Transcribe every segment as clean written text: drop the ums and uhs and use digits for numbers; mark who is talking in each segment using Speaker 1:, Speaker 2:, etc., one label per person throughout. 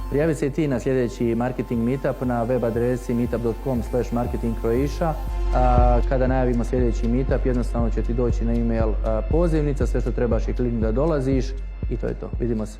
Speaker 1: Prijavi se i ti na sljedeći marketing meetup na web adresi meetup.com/marketingcroatia. Kada najavimo sljedeći meetup, jednostavno će ti doći na email pozivnica, sve što trebaš je kliknuti da dolaziš i to je to. Vidimo se.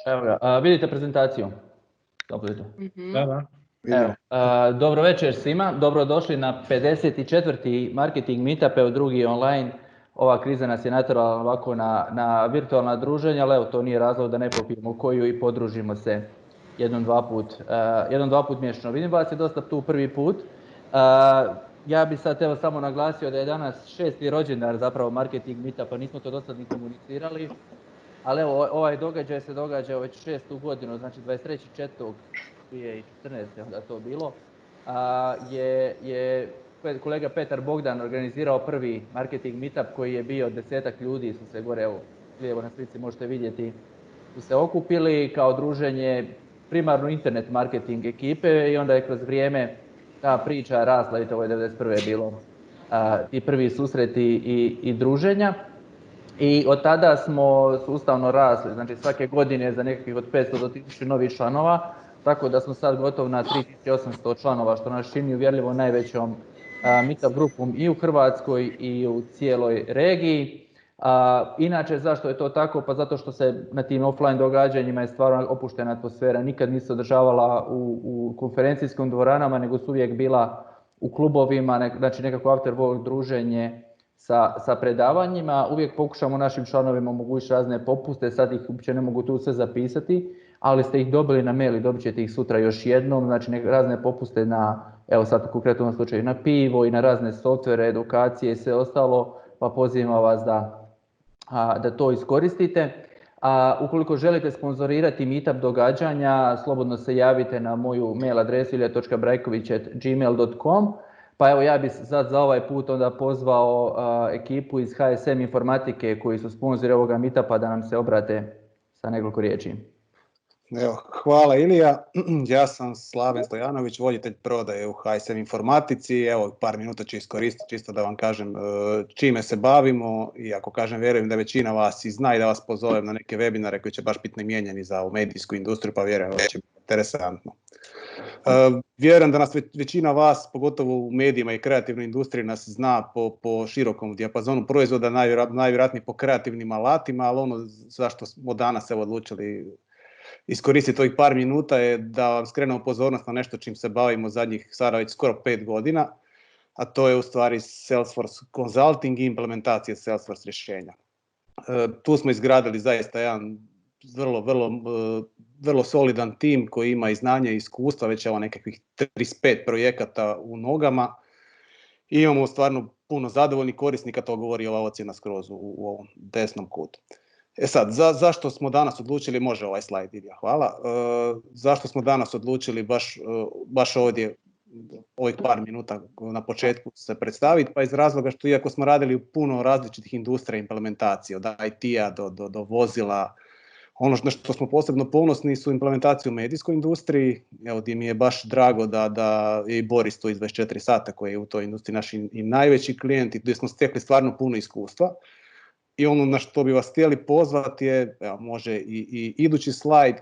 Speaker 1: Evo ga, vidite prezentaciju?
Speaker 2: Da.
Speaker 1: Evo, dobro večer svima, dobrodošli na 54. marketing meetup, evo drugi online. Ova kriza nas je natjerala ovako na virtualna druženja, ali evo to nije razlog da ne popijemo koju i podružimo se jednom, dva put mjesečno. Vidim vas je dosta tu prvi put. Ja bih sad evo samo naglasio da je danas 6. rođendan zapravo marketing meetupa, nismo to do sad ni komunicirali. Ali evo, ovaj događaj se događa već 6. godinu, znači 23.4.2014. onda to bilo, je kolega Petar Bogdan organizirao prvi marketing meetup koji je bio 10-ak ljudi, su se gore, evo, lijevo na slici možete vidjeti, su se okupili kao druženje primarno internet marketing ekipe i onda je kroz vrijeme ta priča rasla, i to je 1991. bilo ti prvi susreti i druženja. I od tada smo sustavno rasli, znači svake godine za nekakvih od 500 do 1000 novih članova, tako da smo sad gotovo na 3800 članova, što nas čini uvjerljivo najvećom meetup grupom i u Hrvatskoj i u cijeloj regiji. Inače, zašto je to tako? Pa zato što se na tim offline događanjima je stvarno opuštena atmosfera, nikad nije se održavala u konferencijskim dvoranama, nego su uvijek bila u klubovima, znači nekako after work druženje sa predavanjima. Uvijek pokušamo našim članovima omogućiti razne popuste, sad ih uopće ne mogu tu sve zapisati, ali ste ih dobili na mail i dobit ćete ih sutra još jednom, znači razne popuste na, evo sad konkretno u ovom slučaju na pivo i na razne softvere, edukacije i sve ostalo, pa pozivam vas da to iskoristite. Ukoliko želite sponzorirati meetup događanja, slobodno se javite na moju mail adresu ilija.brajković@gmail.com. Pa evo ja bih sad za ovaj put onda pozvao ekipu iz HSM Informatike koji su sponzori ovoga meetupa da nam se obrate sa nekoliko riječi.
Speaker 2: Evo, hvala Ilija, ja sam Slaven Stojanović, voditelj prodaje u HSM Informatici. Evo, par minuta ću iskoristiti čisto da vam kažem čime se bavimo i ako kažem vjerujem da većina vas i zna i da vas pozovem na neke webinare koji će baš biti namijenjeni za ovu medijsku industriju, pa vjerujem da će biti interesantno. Vjerujem da nas većina vas, pogotovo u medijima i kreativnoj industriji, nas zna po širokom dijapazonu proizvoda, najvjerojatnije po kreativnim alatima, ali ono zašto smo danas odlučili iskoristiti ovih par minuta je da vam skrenemo pozornost na nešto čim se bavimo zadnjih sada već skoro 5 godina, a to je u stvari Salesforce Consulting i implementacija Salesforce rješenja. Tu smo izgradili zaista jedan vrlo solidan tim koji ima i znanje i iskustva, već evo nekakvih 35 projekata u nogama. I imamo stvarno puno zadovoljnih korisnika, to govori ova ocjena skroz u ovom desnom kutu. Sad, zašto smo danas odlučili, može ovaj slajd, Ilija, hvala, zašto smo danas odlučili baš ovdje ovih par minuta na početku se predstaviti, pa iz razloga što iako smo radili u puno različitih industrija implementacije, od IT-a do vozila, ono na što smo posebno ponosni su implementacije u medijskoj industriji, evo gdje mi je baš drago da je i Boris tu iz 24 sata koji je u toj industriji naš i najveći klijent i gdje smo stekli stvarno puno iskustva. I ono na što bi vas htjeli pozvati je, evo, može i idući slajd,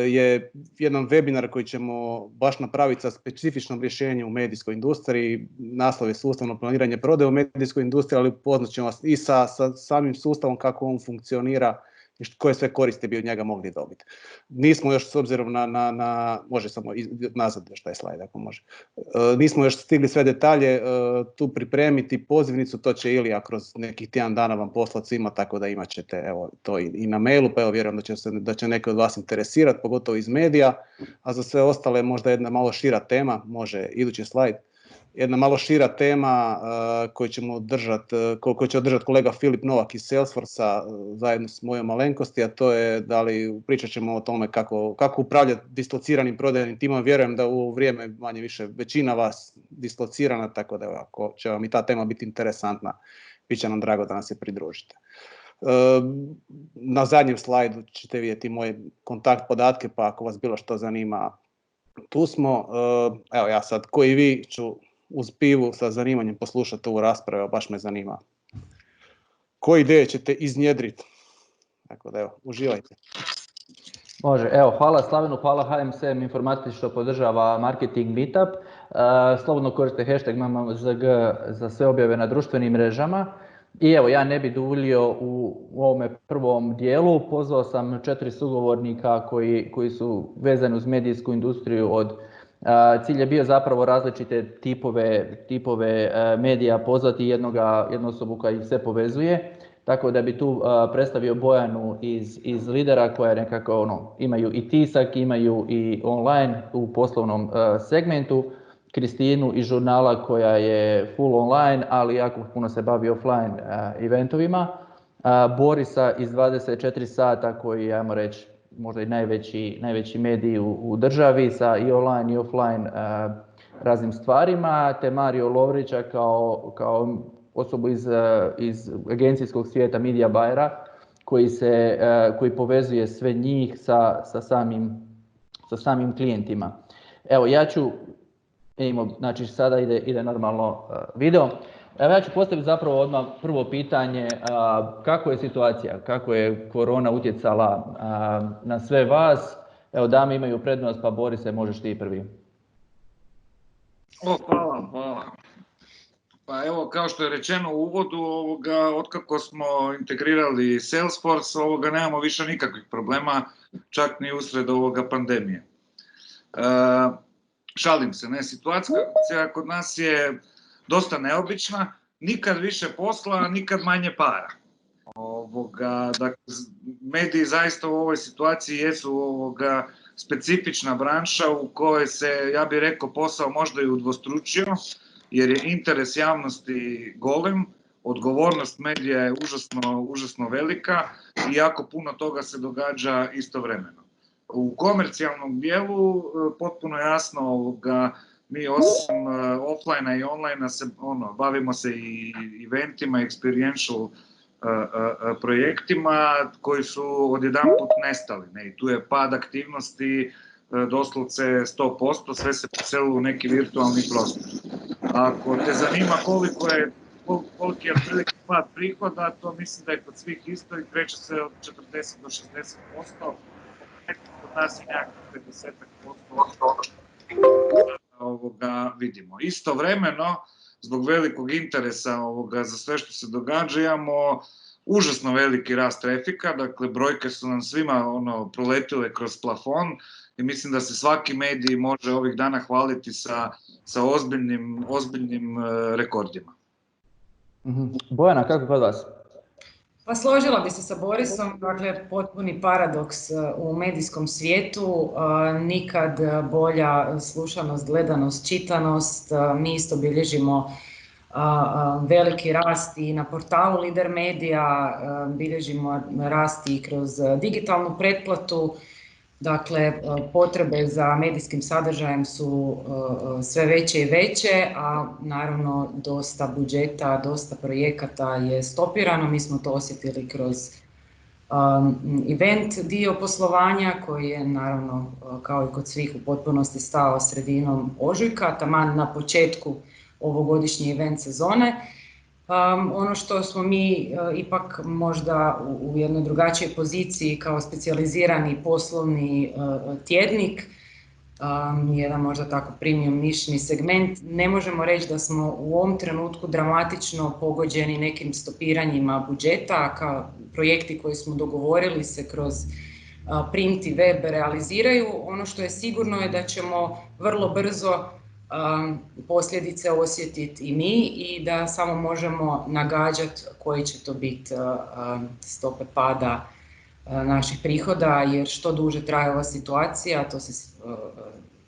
Speaker 2: je jedan webinar koji ćemo baš napraviti sa specifičnom rješenjem u medijskoj industriji. Naslov je sustavno planiranje prodaje u medijskoj industriji, ali upoznat ćemo vas i sa samim sustavom kako on funkcionira i koje sve koristi bi od njega mogli dobiti. Nismo još, s obzirom može samo nazad još taj slajd ako može. Nismo još stigli sve detalje tu pripremiti pozivnicu, to će Ilija kroz nekih tjedan dana vam poslati svima, tako da imat ćete evo, to i na mailu, pa evo vjerujem da će neke od vas interesirati, pogotovo iz medija, a za sve ostale možda jedna malo šira tema, može idući slajd. Jedna malo šira tema koju će održati kolega Filip Novak iz Salesforcea zajedno s mojom malenkosti, a to je pričat ćemo o tome kako upravljati dislociranim prodajnim timom. Vjerujem da u ovo vrijeme manje više većina vas dislocirana, tako da ako će vam i ta tema biti interesantna, bit će nam drago da nas se pridružite. Na zadnjem slajdu ćete vidjeti moje kontakt podatke, pa ako vas bilo što zanima, tu smo. Evo ja sad, ko i vi, ću uz pivu sa zanimanjem poslušati ovu raspravu, baš me zanima. Koje ideje ćete iznjedriti? Tako da evo, uživajte.
Speaker 1: Može, evo, hvala Slavenu, hvala HMSM Informatici što podržava Marketing Meetup. Slobodno koriste hashtag MMZG za sve objave na društvenim mrežama. I evo, ja ne bi duljio u ovome prvom dijelu. Pozvao sam 4 sugovornika koji su vezani uz medijsku industriju. Cilj je bio zapravo različite tipove medija pozvati jednu osobu koja ih sve povezuje. Tako da bi tu predstavio Bojanu iz Lidera koja nekako imaju i tisak, imaju i online u poslovnom segmentu. Kristinu iz žurnala koja je full online, ali jako puno se bavi offline eventovima. Borisa iz 24 sata koji je, ajmo reći, možda i najveći medij u državi sa i online i offline raznim stvarima, te Mario Lovrića kao osobu iz agencijskog svijeta Media Buyera koji povezuje sve njih sa samim klijentima. Evo, znači sada ide normalno video. Evo ja ću postaviti zapravo odmah prvo pitanje, kako je situacija, kako je korona utjecala na sve vas. Evo, dame imaju prednost, pa Borise, možeš ti prvi.
Speaker 3: Hvala. Pa evo, kao što je rečeno u uvodu, otkako smo integrirali Salesforce, nemamo više nikakvih problema, čak ni usred pandemije. Šalim se, situacija kod nas je dosta neobična, nikad više posla, nikad manje para. Dakle, mediji zaista u ovoj situaciji jesu specifična branša u kojoj se, ja bih rekao, posao možda i udvostručio, jer je interes javnosti golem, odgovornost medija je užasno velika i jako puno toga se događa istovremeno. U komercijalnom dijelu potpuno jasno mi osim offline i online bavimo se i eventima, experiential projektima koji su odjedanput nestali. I tu je pad aktivnosti doslovce 100%, sve se preselilo u neki virtualni prostor. Ako te zanima koliki je otprilike pad prihoda, to mislim da je kod svih isto i kreće se od 40 do 60%. Kod nas je nekako 50% vidimo. Istovremeno, zbog velikog interesa za sve što se događa, imamo užasno veliki rast trafika, dakle brojke su nam svima proletile kroz plafon i mislim da se svaki medij može ovih dana hvaliti sa ozbiljnim rekordima.
Speaker 1: Bojana, kako kod vas?
Speaker 4: Pa složila bi se sa Borisom, dakle potpuni paradoks u medijskom svijetu, nikad bolja slušanost, gledanost, čitanost, mi isto bilježimo veliki rast i na portalu Lider Medija, bilježimo rast i kroz digitalnu pretplatu, dakle potrebe za medijskim sadržajem su sve veće i veće, a naravno dosta budžeta, dosta projekata je stopirano, mi smo to osjetili kroz event dio poslovanja koji je naravno kao i kod svih u potpunosti stao sredinom ožujka, taman na početku ovogodišnje event sezone. Ono što smo mi ipak možda u jednoj drugačijoj poziciji kao specijalizirani poslovni tjednik, jedan možda tako premium nišni segment. Ne možemo reći da smo u ovom trenutku dramatično pogođeni nekim stopiranjima budžeta, kao projekti koji smo dogovorili se kroz print i web realiziraju. Ono što je sigurno je da ćemo vrlo brzo posljedice osjetiti i mi i da samo možemo nagađati koji će to biti stope pada naših prihoda, jer što duže traje ova situacija, to se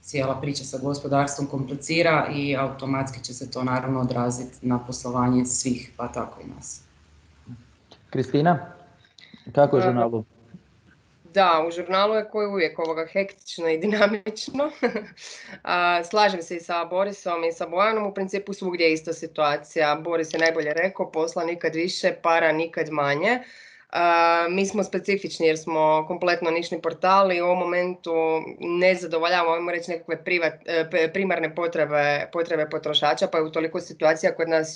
Speaker 4: cijela priča sa gospodarstvom komplicira i automatski će se to naravno odraziti na poslovanje svih, pa tako i nas.
Speaker 1: Kristina, kako je žurnalu?
Speaker 5: Da, u žurnalu je koji uvijek hektično i dinamično. Slažem se i sa Borisom i sa Bojanom, u principu svugdje je ista situacija. Boris je najbolje rekao, posla nikad više, para nikad manje. Mi smo specifični jer smo kompletno nišni portal i u ovom momentu ne zadovoljavamo, ajmo reći, nekakve primarne potrebe potrošača, pa je u toliko situacija kod nas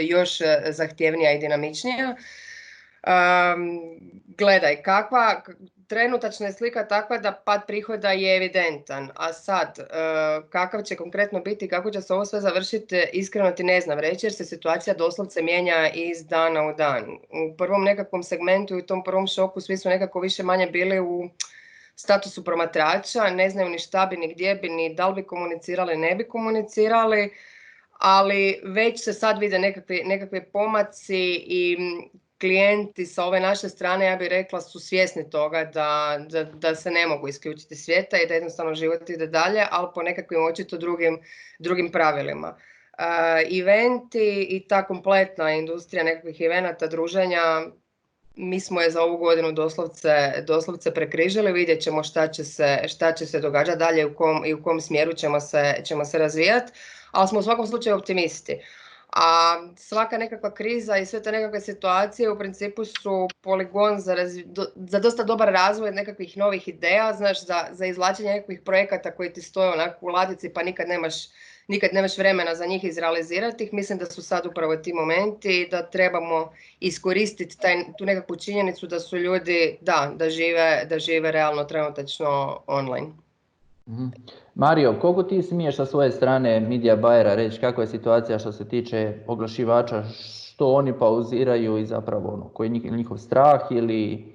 Speaker 5: još zahtjevnija i dinamičnija. Gledaj, trenutačna je slika takva da pad prihoda je evidentan, a sad kakav će konkretno biti, kako će se ovo sve završiti, iskreno ti ne znam reći jer se situacija doslovce mijenja iz dana u dan. U prvom nekakvom segmentu i u tom prvom šoku svi su nekako više manje bili u statusu promatrača, ne znaju ni šta bi, ni gdje bi, ni da li bi komunicirali, ne bi komunicirali, ali već se sad vide nekakvi pomaci i klijenti sa ove naše strane, ja bih rekla, su svjesni toga da se ne mogu isključiti svijeta i da jednostavno život ide dalje, ali po nekakvim očito drugim pravilima. Eventi i ta kompletna industrija nekakvih evenata, druženja, mi smo je za ovu godinu doslovce prekrižili, vidjet ćemo šta će se događati dalje i u kom smjeru ćemo se razvijati, ali smo u svakom slučaju optimisti. A svaka nekakva kriza i sve te nekakve situacije u principu su poligon za dosta dobar razvoj nekakvih novih ideja, znaš, za izvlačenje nekakvih projekata koji ti stoje onako u ladici pa nikad nemaš vremena za njih izrealizirati. Mislim da su sad upravo ti momenti i da trebamo iskoristiti tu nekakvu činjenicu da su ljudi, da žive realno trenutačno online.
Speaker 1: Mario, koliko ti smiješ sa svoje strane media buyera reći kakva je situacija što se tiče oglašivača, što oni pauziraju i zapravo koji je njihov strah ili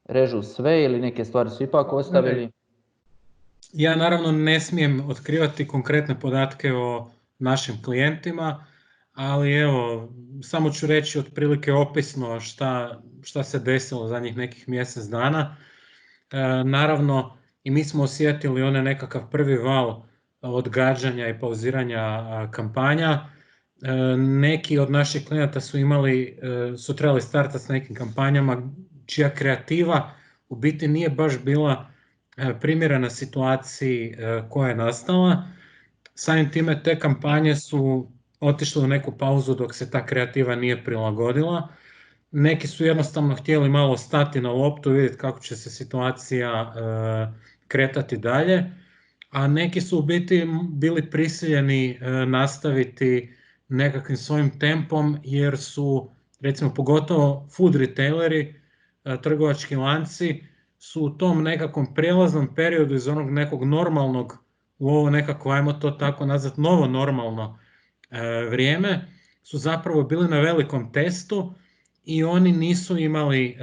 Speaker 1: režu sve ili neke stvari su ipak ostavili?
Speaker 6: Ja naravno ne smijem otkrivati konkretne podatke o našim klijentima, ali evo, samo ću reći otprilike opisno šta se desilo zadnjih nekih mjesec dana. Naravno, i mi smo osjetili onaj nekakav prvi val odgađanja i pauziranja kampanja. Neki od naših klijenata su trebali startati s nekim kampanjama čija kreativa u biti nije baš bila primjerena situaciji koja je nastala. Samim time te kampanje su otišle u neku pauzu dok se ta kreativa nije prilagodila. Neki su jednostavno htjeli malo stati na loptu i vidjeti kako će se situacija kretati dalje, a neki su u biti bili prisiljeni nastaviti nekakvim svojim tempom jer su, recimo pogotovo food retaileri, trgovački lanci, su u tom nekakvom prijelaznom periodu iz onog nekog normalnog u ovo nekako, ajmo to tako nazvati, novo normalno vrijeme, su zapravo bili na velikom testu i oni nisu imali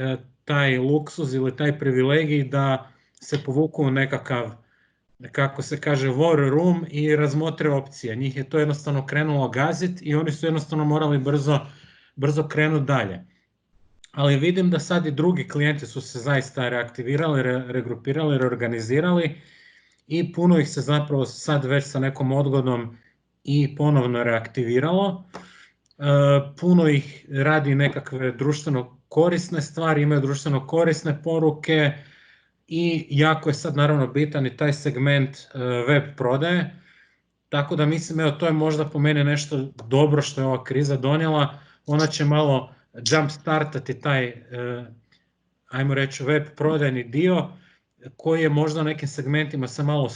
Speaker 6: taj luksuz ili taj privilegij da se povuku u nekakav, kako se kaže, war room i razmotre opcije. Njih je to jednostavno krenulo gaziti i oni su jednostavno morali brzo krenuti dalje. Ali vidim da sad i drugi klijenti su se zaista reaktivirali, regrupirali, reorganizirali i puno ih se zapravo sad već sa nekom odgodom i ponovno reaktiviralo. Puno ih radi nekakve društveno korisne stvari, imaju društveno korisne poruke i jako je sad naravno bitan i taj segment web prodaje. Tako da mislim, evo, to je možda po meni nešto dobro što je ova kriza donijela. Ona će malo jump startati taj, ajmo reći, web prodajni dio koji je možda u nekim segmentima se malo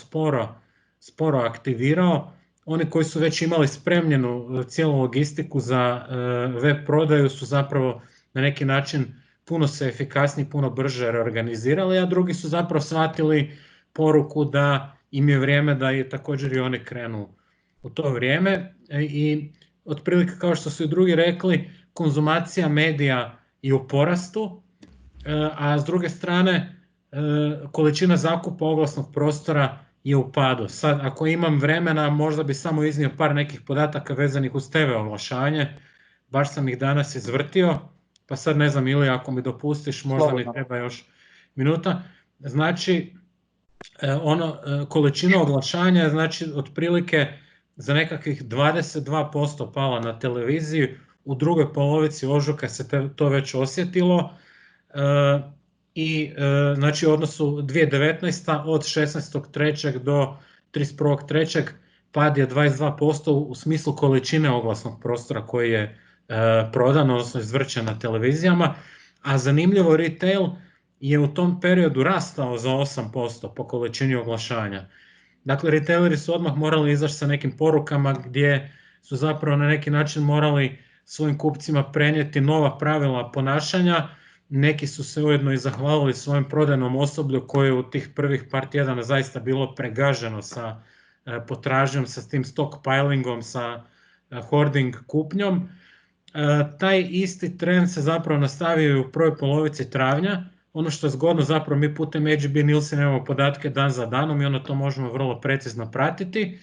Speaker 6: sporo aktivirao. Oni koji su već imali spremljenu cijelu logistiku za web prodaju su zapravo na neki način puno se efikasnije, puno brže reorganizirali, a drugi su zapravo shvatili poruku da im je vrijeme da i također i oni krenu u to vrijeme. I otprilike kao što su i drugi rekli, konzumacija medija je u porastu, a s druge strane količina zakupa oglasnog prostora je u padu. Sad, ako imam vremena, možda bi samo iznio par nekih podataka vezanih uz TV oglašavanje. Baš sam ih danas izvrtio, pa sad ne znam, ili ako mi dopustiš, možda mi treba još minuta. Znači, količina oglašavanja je znači otprilike za nekakvih 22% pala na televiziji, u drugoj polovici ožujka se to već osjetilo, i znači u odnosu 2019. od 16.3. do 31.3. pad je 22% u smislu količine oglasnog prostora koji je prodan, odnosno izvrćen na televizijama, a zanimljivo, retail je u tom periodu rastao za 8% po količini oglašavanja. Dakle, retaileri su odmah morali izaći sa nekim porukama gdje su zapravo na neki način morali svojim kupcima prenijeti nova pravila ponašanja. Neki su se ujedno i zahvalili svojem prodajnom osoblju koje je u tih prvih par tjedana zaista bilo pregaženo sa potražnjom, sa tim stockpilingom, sa hoarding kupnjom. Taj isti trend se zapravo nastavio i u prvoj polovici travnja. Ono što je zgodno, zapravo mi putem HB Nielsen imamo podatke dan za danom i onda to možemo vrlo precizno pratiti.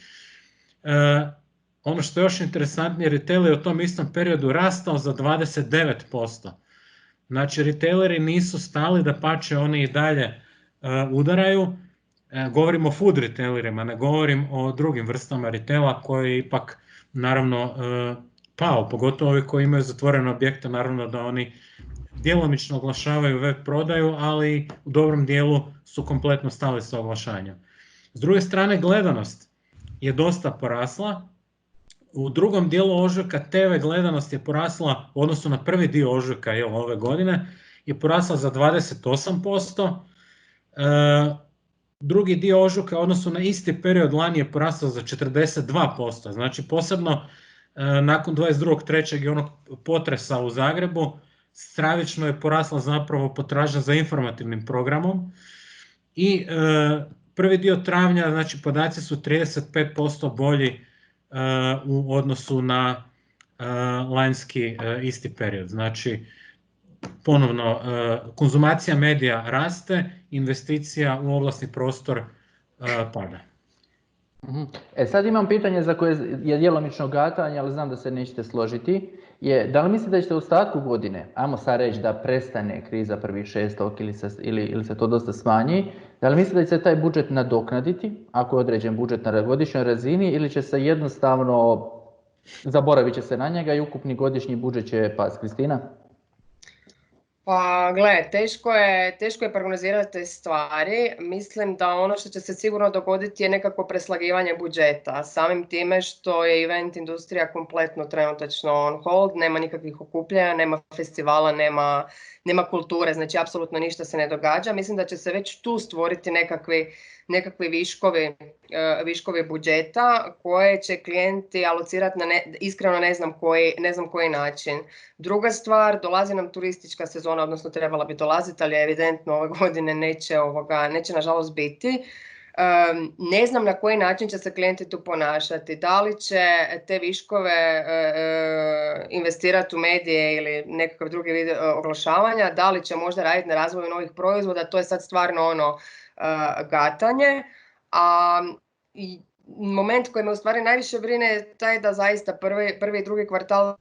Speaker 6: Ono što je još interesantnije, retail je u tom istom periodu rastao za 29%. Znači, retaileri nisu stali, dapače, oni i dalje udaraju. Govorim o food retailerima, ne govorim o drugim vrstama retaila koji je ipak naravno pao, pogotovo ovi koji imaju zatvorene objekte, naravno da oni djelomično oglašavaju web prodaju, ali u dobrom dijelu su kompletno stali sa oglašavanjem. S druge strane, gledanost je dosta porasla. U drugom dijelu ožujka TV gledanost je porasla u odnosu na prvi dio ožujka ove godine, je porasla za 28%. Drugi dio ožujka u odnosu na isti period lani je porasla za 42%. Znači, posebno nakon 22.3. i onog potresa u Zagrebu, stravično je porasla zapravo potražnja za informativnim programom. I prvi dio travnja, znači podaci su 35% bolji u odnosu na lanjski isti period. Znači, ponovno, konzumacija medija raste, investicija u oglasni prostor pada.
Speaker 1: Sad imam pitanje za koje je djelomično gatanje, ali znam da se nećete složiti. Da li mislite da ćete u ostatku godine, ajmo sad reći da prestane kriza 1.6. ili se to dosta smanji, da li mislite da će se taj budžet nadoknaditi, ako je određen budžet na godišnjoj razini, ili će se jednostavno, zaboravit će se na njega i ukupni godišnji budžet će pasti? Kristina?
Speaker 5: Pa gle, teško je prognozirati te stvari. Mislim da ono što će se sigurno dogoditi je nekako preslagivanje budžeta. Samim time što je event industrija kompletno trenutačno on hold, nema nikakvih okupljanja, nema festivala, nema kulture, znači apsolutno ništa se ne događa. Mislim da će se već tu stvoriti nekakvi viškovi budžeta koje će klijenti alocirati na iskreno ne znam koji način. Druga stvar, dolazi nam turistička sezona, odnosno trebala bi dolaziti, ali evidentno ove godine neće nažalost biti. Ne znam na koji način će se klijenti tu ponašati, da li će te viškove investirati u medije ili nekakav drugi vid oglašavanja, da li će možda raditi na razvoju novih proizvoda, to je sad stvarno gatanje. A moment koji me u stvari najviše brine je taj da zaista prvi i drugi kvartal.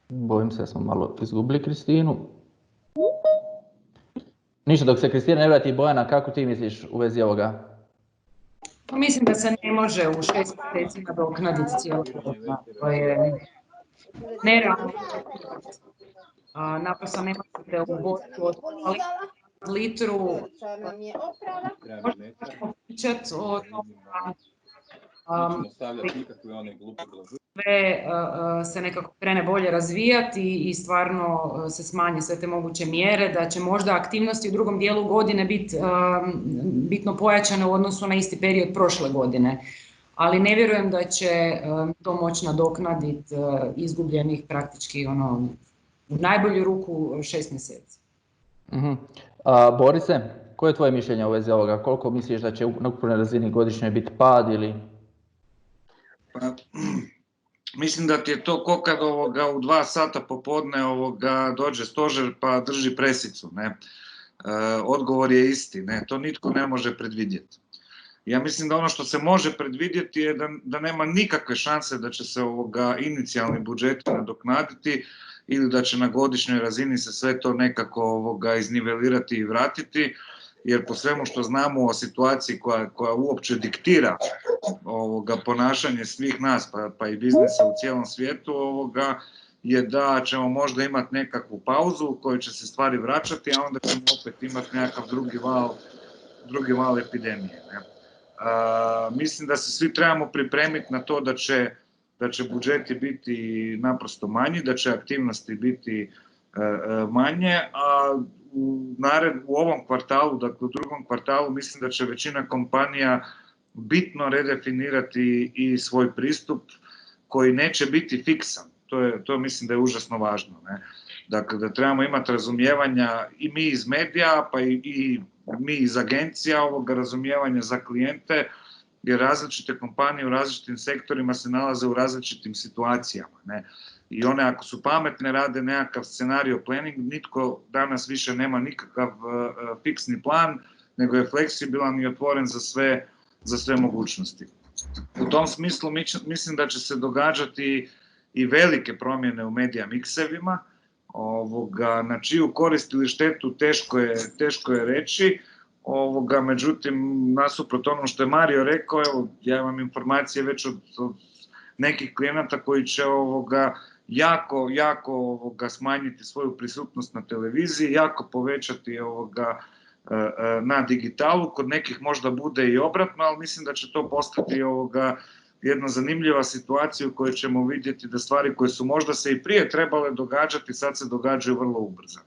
Speaker 1: Bojim se da smo malo izgubili Kristinu. Ništa, dok se Kristina ne vrati. Bojana, kako ti misliš u vezi ovoga?
Speaker 4: Pa mislim da se ne može u 6 mjeseci nadoknaditi cijelo godina. To je nerealno. Naprosto ne možete u vodku od litru možemo pričati o sve se nekako krene bolje razvijati i stvarno se smanje sve te moguće mjere, da će možda aktivnosti u drugom dijelu godine biti bitno pojačane u odnosu na isti period prošle godine. Ali ne vjerujem da će to moći nadoknaditi izgubljenih praktički u najbolju ruku 6 mjeseci.
Speaker 1: Borise, Koje je tvoje mišljenje u vezi ovoga? Koliko misliš da će na ukupnoj razini godišnje biti pad ili...
Speaker 3: Pa, mislim da ti je to ko kad u 2 sata popodne dođe stožer pa drži presicu. Ne? Odgovor je isti, ne? To nitko ne može predvidjeti. Ja mislim da ono što se može predvidjeti je da nema nikakve šanse da će se inicijalni budžeti nadoknaditi ili da će na godišnjoj razini se sve to nekako iznivelirati i vratiti, jer po svemu što znamo o situaciji koja uopće diktira ponašanje svih nas, pa i biznisa u cijelom svijetu, je da ćemo možda imati nekakvu pauzu u kojoj će se stvari vraćati, a onda ćemo opet imati nekakav drugi val epidemije. Ne? Mislim da se svi trebamo pripremiti na to da će budžeti biti naprosto manji, da će aktivnosti biti manje, a u ovom kvartalu, dakle u drugom kvartalu, mislim da će većina kompanija bitno redefinirati i svoj pristup koji neće biti fiksan. To mislim da je užasno važno. Ne? Dakle, da trebamo imati razumijevanja i mi iz medija, pa i mi iz agencija razumijevanja za klijente, jer različite kompanije u različitim sektorima se nalaze u različitim situacijama. Ne? I one ako su pametne rade nekakav scenario planning, nitko danas više nema nikakav fiksni plan, nego je fleksibilan i otvoren za sve mogućnosti. U tom smislu mislim da će se događati i velike promjene u medija miksevima, na čiju korist ili štetu teško je reći. Međutim, nasuprot onom što je Mario rekao, evo, ja imam informacije već od nekih klijenata koji će jako smanjiti svoju prisutnost na televiziji, jako povećati na digitalu, kod nekih možda bude i obratno, ali mislim da će to postati jedna zanimljiva situacija u kojoj ćemo vidjeti da stvari koje su možda se i prije trebale događati, sad se događaju vrlo ubrzano.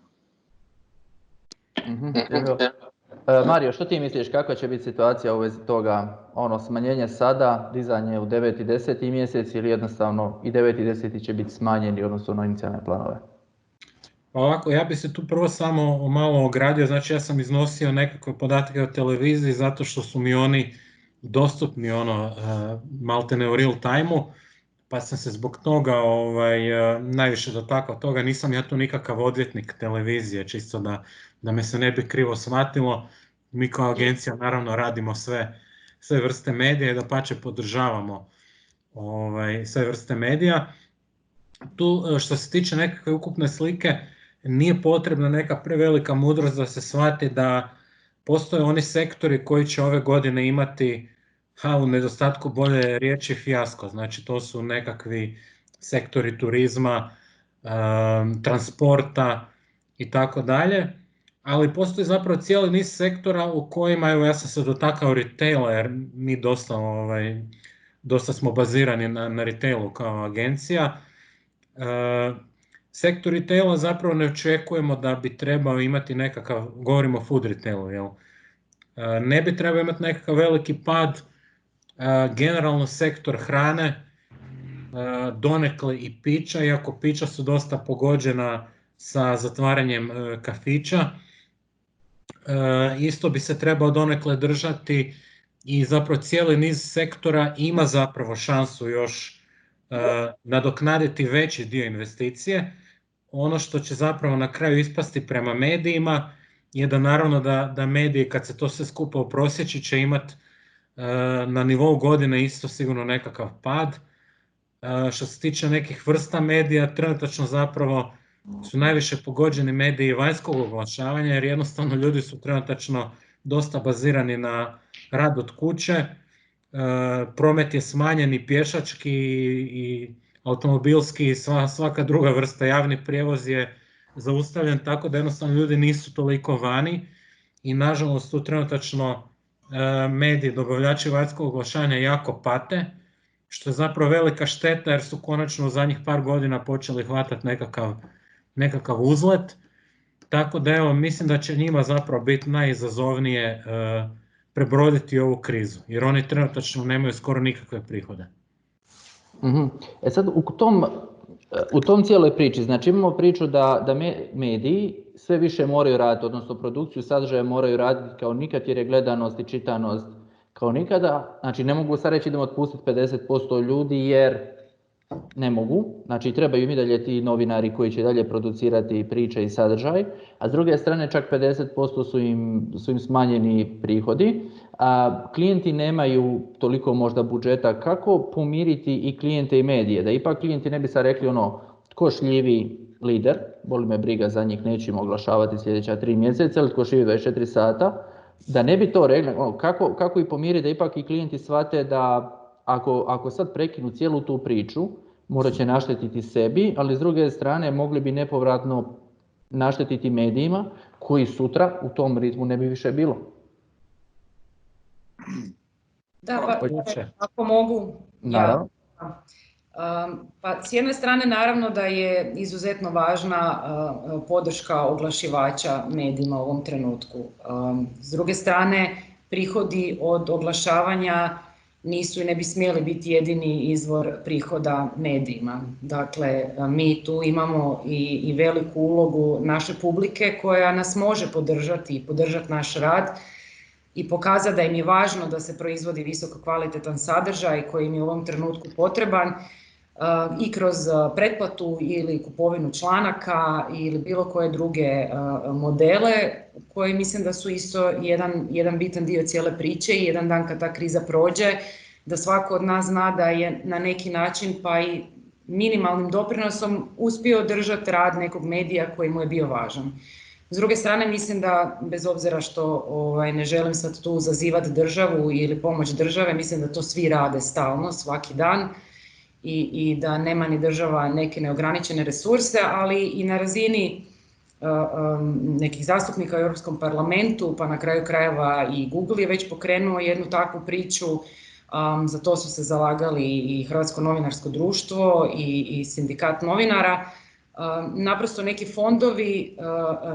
Speaker 1: Mario, što ti misliš, kakva će biti situacija u vezi toga, smanjenje sada, dizanje u 9. i 10. mjesec ili jednostavno i 9. i 10. će biti smanjeni odnosno na inicijalne planove?
Speaker 6: Ovako, ja bih se tu prvo samo malo ogradio, znači ja sam iznosio nekakve podatke o televiziji zato što su mi oni dostupni maltene u real time-u, pa sam se zbog toga najviše dotakao toga. Nisam ja tu nikakav odvjetnik televizije, čisto da me se ne bi krivo shvatilo. Mi kao agencija naravno radimo sve vrste medija i dapače podržavamo sve vrste medija. Tu što se tiče nekakve ukupne slike, nije potrebna neka prevelika mudrost da se shvati da postoje oni sektori koji će ove godine imati, u nedostatku bolje riječi, fijasko. Znači to su nekakvi sektori turizma, transporta i tako dalje. Ali postoji zapravo cijeli niz sektora u kojima, evo ja sam se dotakao retaila jer mi dosta smo bazirani na retailu kao agencija. Sektor retaila zapravo ne očekujemo da bi trebao imati nekakav, govorimo o food retailu, jel? Ne bi trebao imati nekakav veliki pad, generalno sektor hrane, donekle i pića, iako pića su dosta pogođena sa zatvaranjem kafića. Isto bi se trebao donekle držati i zapravo cijeli niz sektora ima zapravo šansu još nadoknaditi veći dio investicije. Ono što će zapravo na kraju ispasti prema medijima je da naravno da mediji kad se to sve skupa uprosječi će imati na nivou godine isto sigurno nekakav pad. Što se tiče nekih vrsta medija, trenutačno zapravo su najviše pogođeni mediji vanjskog oglašavanja jer jednostavno ljudi su trenutačno dosta bazirani na rad od kuće. Promet je smanjen i pješački i automobilski i svaka druga vrsta, javni prijevoz je zaustavljen, tako da jednostavno ljudi nisu toliko vani i nažalost tu trenutačno mediji, dobavljači vanjskog oglašavanja jako pate, što je zapravo velika šteta jer su konačno u zadnjih par godina počeli hvatati nekakav uzlet. Tako da evo, mislim da će njima zapravo biti najizazovnije prebroditi ovu krizu, jer oni trenutačno nemaju skoro nikakve prihode.
Speaker 1: Sad u tom u tom cijeloj priči, znači imamo priču da mediji sve više moraju raditi, odnosno produkciju sadržaja moraju raditi kao nikad jer je gledanost i čitanost kao nikada. Znači ne mogu sad reći idemo otpustiti 50% ljudi jer ne mogu. Znači trebaju im i dalje ti novinari koji će dalje producirati priče i sadržaj, a s druge strane čak 50% su im smanjeni prihodi. A klijenti nemaju toliko možda budžeta. Kako pomiriti i klijente i medije? Da ipak klijenti ne bi sad rekli tko šljivi lider, boli me briga za njih, neću im oglašavati sljedeća 3 mjeseca, ili tko šljivi 24 sata, da ne bi to rekli, kako i pomiriti da ipak i klijenti shvate da ako sad prekinu cijelu tu priču, morat će naštetiti sebi, ali s druge strane mogli bi nepovratno naštetiti medijima koji sutra u tom ritmu ne bi više bilo.
Speaker 4: Da, ako mogu,
Speaker 1: naravno.
Speaker 4: Pa s jedne strane naravno da je izuzetno važna podrška oglašivača medijima u ovom trenutku. S druge strane, prihodi od oglašavanja nisu i ne bi smjeli biti jedini izvor prihoda medijima. Dakle, mi tu imamo i veliku ulogu naše publike koja nas može podržati i podržati naš rad i pokazati da im je važno da se proizvodi visoko kvalitetan sadržaj koji im je u ovom trenutku potreban i kroz pretplatu ili kupovinu članaka ili bilo koje druge modele koji mislim da su isto jedan bitan dio cijele priče i jedan dan kad ta kriza prođe da svako od nas zna da je na neki način pa i minimalnim doprinosom uspio održati rad nekog medija koji mu je bio važan. S druge strane, mislim da, bez obzira što ne želim sad tu zazivati državu ili pomoć države, mislim da to svi rade stalno, svaki dan i da nema ni država neke neograničene resurse, ali i na razini nekih zastupnika u Europskom parlamentu, pa na kraju krajeva i Google je već pokrenuo jednu takvu priču, za to su se zalagali i Hrvatsko novinarsko društvo i sindikat novinara. Naprosto neki fondovi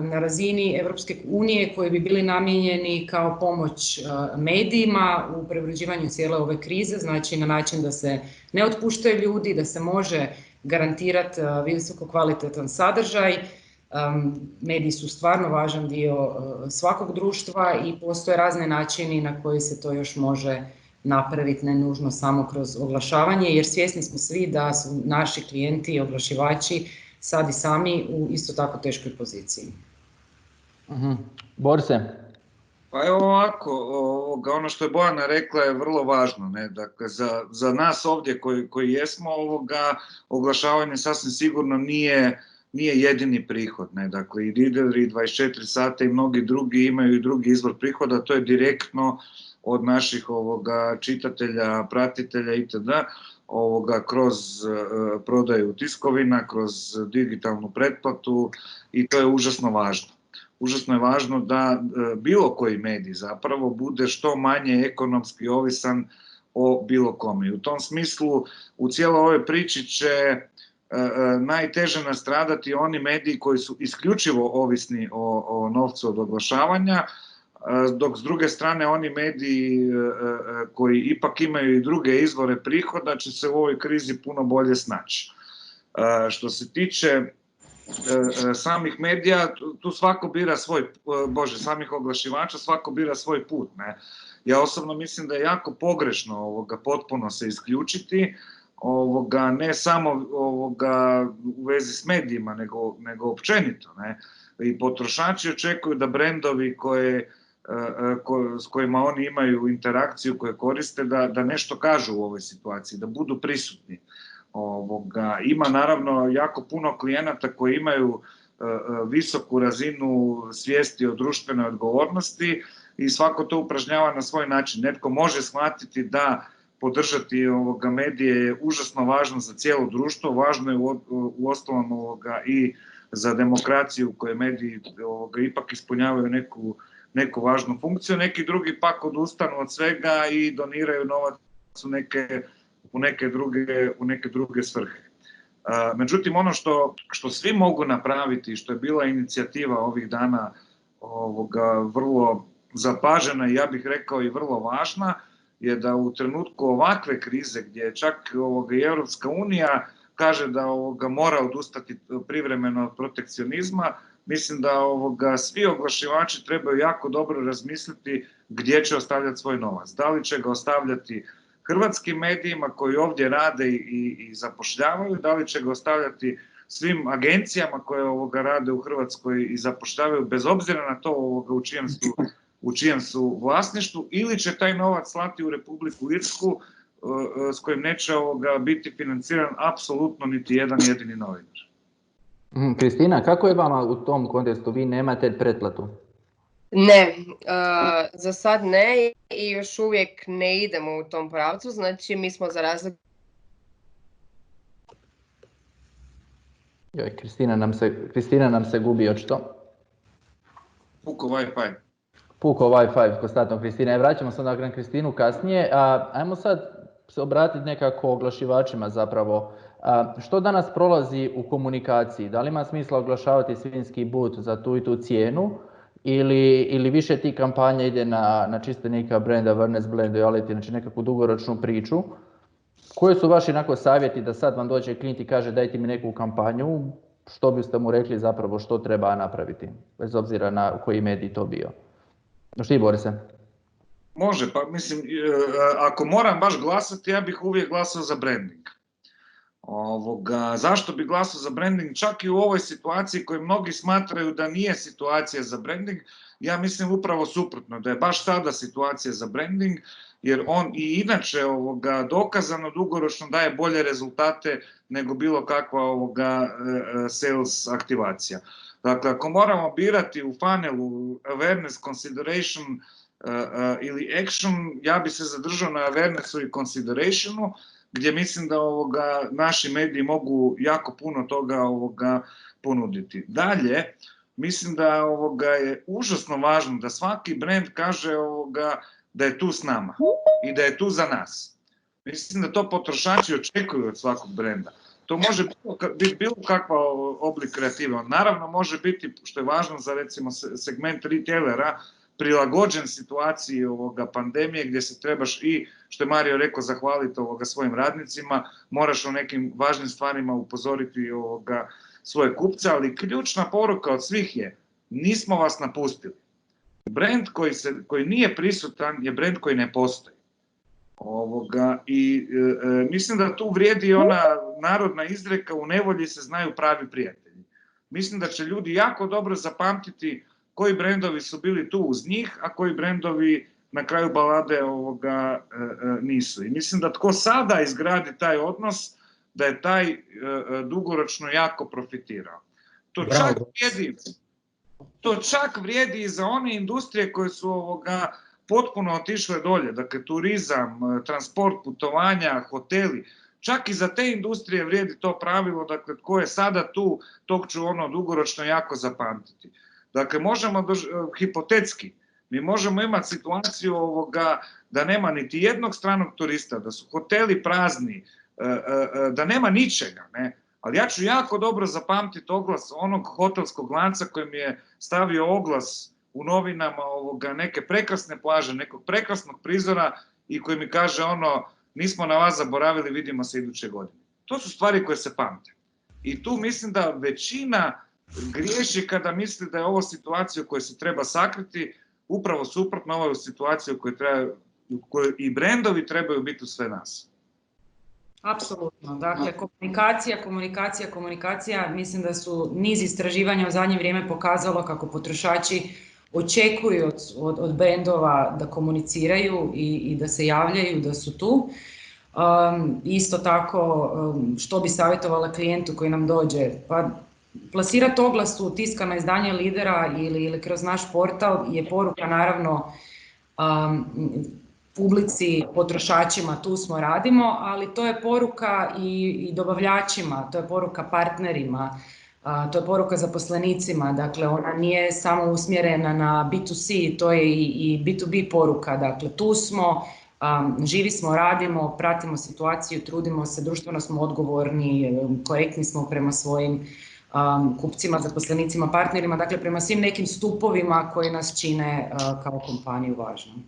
Speaker 4: na razini Europske unije koji bi bili namijenjeni kao pomoć medijima u prevređivanju cijele ove krize, znači na način da se ne otpuštaju ljudi, da se može garantirati visoko kvalitetan sadržaj. Mediji su stvarno važan dio svakog društva i postoje razni načini na koji se to još može napraviti, ne nužno samo kroz oglašavanje, jer svjesni smo svi da su naši klijenti i oglašivači sad i sami u isto tako teškoj poziciji.
Speaker 1: Borise?
Speaker 3: Pa evo ovako, ono što je Bojana rekla je vrlo važno. Ne? Dakle, za nas ovdje koji jesmo, oglašavanje sasvim sigurno nije jedini prihod. Ne? Dakle, i Reader, i 24 sata i mnogi drugi imaju i drugi izvor prihoda, to je direktno od naših čitatelja, pratitelja itd. Kroz prodaju tiskovina, kroz digitalnu pretplatu i to je užasno važno. Užasno je važno da bilo koji medij zapravo bude što manje ekonomski ovisan o bilo kome. U tom smislu u cijeloj ovoj priči će najteže nastradati oni mediji koji su isključivo ovisni o novcu od oglašavanja, dok s druge strane oni mediji koji ipak imaju i druge izvore prihoda će se u ovoj krizi puno bolje snaći. Što se tiče samih medija, tu svako bira samih oglašivača, svako bira svoj put. Ne? Ja osobno mislim da je jako pogrešno potpuno se isključiti, ne samo u vezi s medijima, nego općenito. Ne? I potrošači očekuju da brendovi s kojima oni imaju interakciju, koje koriste, da nešto kažu u ovoj situaciji, da budu prisutni. Ima naravno jako puno klijenata koji imaju visoku razinu svijesti o društvenoj odgovornosti i svako to upražnjava na svoj način. Netko može shvatiti da podržati medije je užasno važno za cijelo društvo, važno je uostalom i za demokraciju koje mediji ipak ispunjavaju neku važnu funkciju. Neki drugi pak odustanu od svega i doniraju novac u neke druge svrhe. Međutim, ono što svi mogu napraviti i što je bila inicijativa ovih dana vrlo zapažena i ja bih rekao i vrlo važna, je da u trenutku ovakve krize gdje je čak i Europska unija kaže da mora odustati privremeno od protekcionizma. Mislim da svi oglašivači trebaju jako dobro razmisliti gdje će ostavljati svoj novac. Da li će ga ostavljati hrvatskim medijima koji ovdje rade i zapošljavaju, da li će ga ostavljati svim agencijama koje rade u Hrvatskoj i zapošljavaju bez obzira na to u čijem su vlasništvu, ili će taj novac slati u Republiku Irsku s kojim neće biti financiran apsolutno niti jedan jedini novinar.
Speaker 1: Kristina, kako je vama u tom kontekstu? Vi nemate pretplatu?
Speaker 5: Ne, za sad ne i još uvijek ne idemo u tom pravcu, znači mi smo za razliku.
Speaker 1: Kristina nam se gubi očito.
Speaker 3: Puko Wi-Fi.
Speaker 1: Puko Wi-Fi, konstantno Kristina. Vraćamo se na Kristinu kasnije. Ajmo sad se obratiti nekako oglašivačima zapravo. Što danas prolazi u komunikaciji? Da li ima smisla oglašavati svinjski but za tu i tu cijenu? Ili više ti kampanja ide na čisto neka brand awareness, brand loyalty, znači nekakvu dugoročnu priču? Koji su vaši savjeti da sad vam dođe klijent i kaže dajte mi neku kampanju, što biste mu rekli zapravo što treba napraviti, bez obzira na koji medij to bio? Što Borise?
Speaker 3: Može, pa mislim, ako moram baš glasati, ja bih uvijek glasao za branding. Zašto bi glasao za branding? Čak i u ovoj situaciji koju mnogi smatraju da nije situacija za branding, ja mislim upravo suprotno, da je baš sada situacija za branding, jer on i inače dokazano dugoročno daje bolje rezultate nego bilo kakva sales aktivacija. Dakle, ako moramo birati u funnelu awareness, consideration ili action, ja bi se zadržao na awarenessu i considerationu, gdje mislim da naši mediji mogu jako puno toga ponuditi. Dalje, mislim da je užasno važno da svaki brand kaže da je tu s nama i da je tu za nas. Mislim da to potrošači očekuju od svakog brenda. To može biti bilo kakva oblik kreative. Naravno može biti, što je važno za recimo segment retailera, prilagođen situaciji pandemije gdje se trebaš i, što je Mario rekao, zahvaliti svojim radnicima, moraš u nekim važnim stvarima upozoriti svoje kupce, ali ključna poruka od svih je, nismo vas napustili. Brand koji nije prisutan je brand koji ne postoji. I mislim da tu vrijedi ona narodna izreka, u nevolji se znaju pravi prijatelji. Mislim da će ljudi jako dobro zapamtiti koji brendovi su bili tu uz njih, a koji brendovi na kraju balade nisu. I mislim da tko sada izgradi taj odnos, da je taj dugoročno jako profitirao. To čak vrijedi i za one industrije koje su potpuno otišle dolje. Dakle, turizam, transport, putovanja, hoteli. Čak i za te industrije vrijedi to pravilo, dakle, tko je sada tu, tog ću dugoročno jako zapamtiti. Dakle, možemo, hipotetski, mi možemo imati situaciju da nema niti jednog stranog turista, da su hoteli prazni, da nema ničega, ne? Ali ja ću jako dobro zapamtiti oglas onog hotelskog lanca koji mi je stavio oglas u novinama neke prekrasne plaže, nekog prekrasnog prizora i koji mi kaže nismo na vas zaboravili, vidimo se iduće godine. To su stvari koje se pamte. I tu mislim da većina griješi kada misli da je ovo situacija u kojoj se treba sakriti, upravo suprotno, ovo je situacija u kojoj i brendovi trebaju biti u sve nas.
Speaker 4: Apsolutno. Dakle, komunikacija, mislim da su niz istraživanja u zadnje vrijeme pokazalo kako potrošači očekuju od brendova da komuniciraju i da se javljaju, da su tu. Isto tako, što bi savjetovala klijentu koji nam dođe? Pa plasirati oglas u tiskano izdanje Lidera ili kroz naš portal je poruka naravno publici, potrošačima, tu smo, radimo, ali to je poruka i dobavljačima, to je poruka partnerima, to je poruka zaposlenicima, dakle ona nije samo usmjerena na B2C, to je i B2B poruka, dakle tu smo, živi smo, radimo, pratimo situaciju, trudimo se, društveno smo odgovorni, korektni smo prema svojim kupcima, zaposlenicima, partnerima, dakle prema svim nekim stupovima koji nas čine kao kompaniju važnom.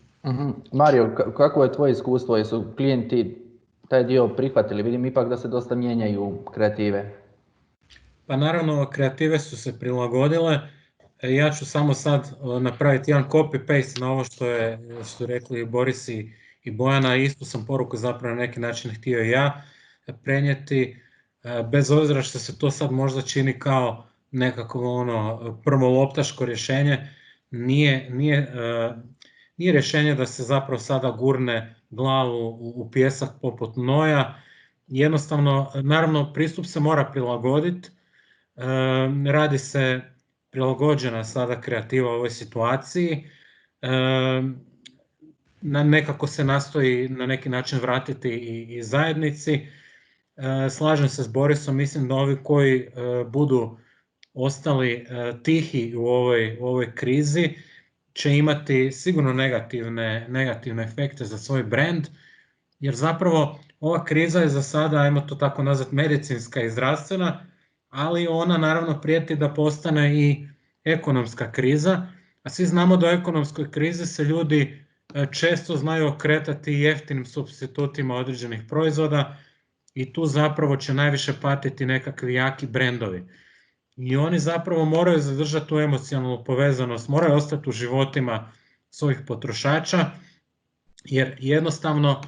Speaker 1: Mario, kako je tvoje iskustvo? Jesu klijenti taj dio prihvatili? Vidim ipak da se dosta mijenjaju kreative.
Speaker 6: Pa naravno, kreative su se prilagodile. Ja ću samo sad napraviti jedan copy-paste na ovo što su rekli Boris i Bojana. Istu sam poruku zapravo na neki način htio i ja prenijeti. Bez obzira što se to sad možda čini kao nekako prvo loptaško rješenje, nije rješenje da se zapravo sada gurne glavu u pijesak poput noja. Jednostavno, naravno, pristup se mora prilagoditi. Radi se prilagođena sada kreativa u ovoj situaciji. Nekako se nastoji na neki način vratiti i zajednici. Slažem se s Borisom, mislim da ovi koji budu ostali tihi u ovoj krizi će imati sigurno negativne efekte za svoj brand, jer zapravo ova kriza je za sada, ajmo to tako nazvati, medicinska i zdravstvena, ali ona naravno prijeti da postane i ekonomska kriza, a svi znamo da u ekonomskoj krizi se ljudi često znaju okretati jeftinim supstitutima određenih proizvoda i tu zapravo će najviše patiti nekakvi jaki brendovi. I oni zapravo moraju zadržati tu emocionalnu povezanost, moraju ostati u životima svojih potrošača, jer jednostavno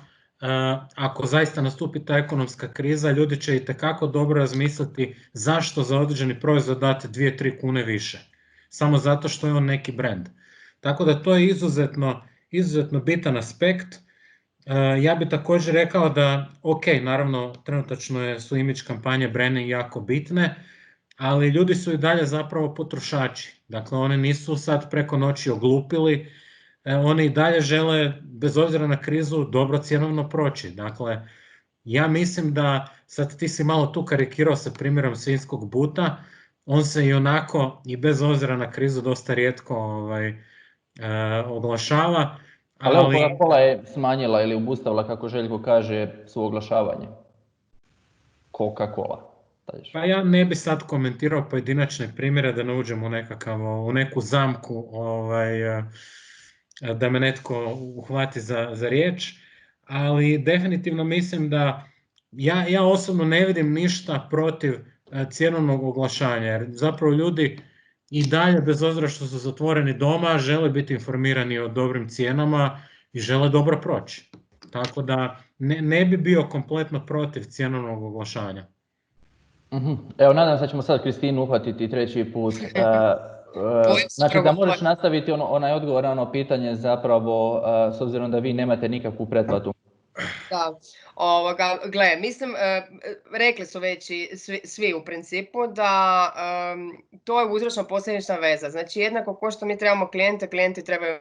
Speaker 6: ako zaista nastupi ta ekonomska kriza, ljudi će itekako dobro razmisliti zašto za određeni proizvod dati 2-3 kune više, samo zato što je on neki brand. Tako da to je izuzetno bitan aspekt. Ja bih također rekao da, ok, naravno trenutačno su imidž kampanje branding jako bitne, ali ljudi su i dalje zapravo potrošači. Dakle, oni nisu sad preko noći oglupili, oni i dalje žele, bez obzira na krizu, dobro cjenovno proći. Dakle, ja mislim da, sad ti si malo tu karikirao sa primjerom svinjskog buta, on se i onako i bez obzira na krizu dosta rijetko oglašava.
Speaker 1: Ali Coca-Cola je smanjila ili obustavila, kako Željko kaže, su oglašavanje. Coca-Cola.
Speaker 6: Pa ja ne bi sad komentirao pojedinačne primjere da ne uđem u neku zamku da me netko uhvati za riječ, ali definitivno mislim da ja osobno ne vidim ništa protiv cjenovnog oglašanja, jer zapravo ljudi i dalje, bez obzira što su zatvoreni doma, žele biti informirani o dobrim cijenama i žele dobro proći. Tako da ne bi bio kompletno protiv cjenovnog oglašanja.
Speaker 1: Evo, nadam se da ćemo sad Kristinu uhvatiti treći put. Znači da možeš nastaviti onaj odgovor na ono pitanje zapravo, s obzirom da vi nemate nikakvu pretplatu.
Speaker 5: Da, gle, mislim, rekli su već i svi u principu da to je uzročno posljedična veza. Znači jednako ko što mi trebamo klijenti trebaju...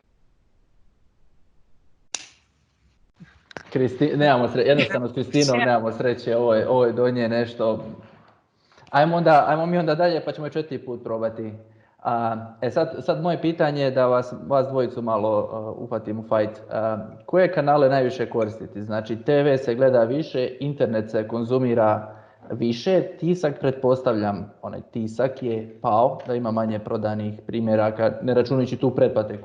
Speaker 1: Jednostavno s Kristinom nemamo sreće, ovo je do nje nešto. Ajmo mi onda dalje pa ćemo 4. put probati. Sad moje pitanje je da vas dvojicu malo uhvatim u fight. Koje kanale najviše koristiti? Znači TV se gleda više, internet se konzumira više, tisak pretpostavljam, onaj tisak je pao, da ima manje prodanih primjeraka, ne računajući tu pretplate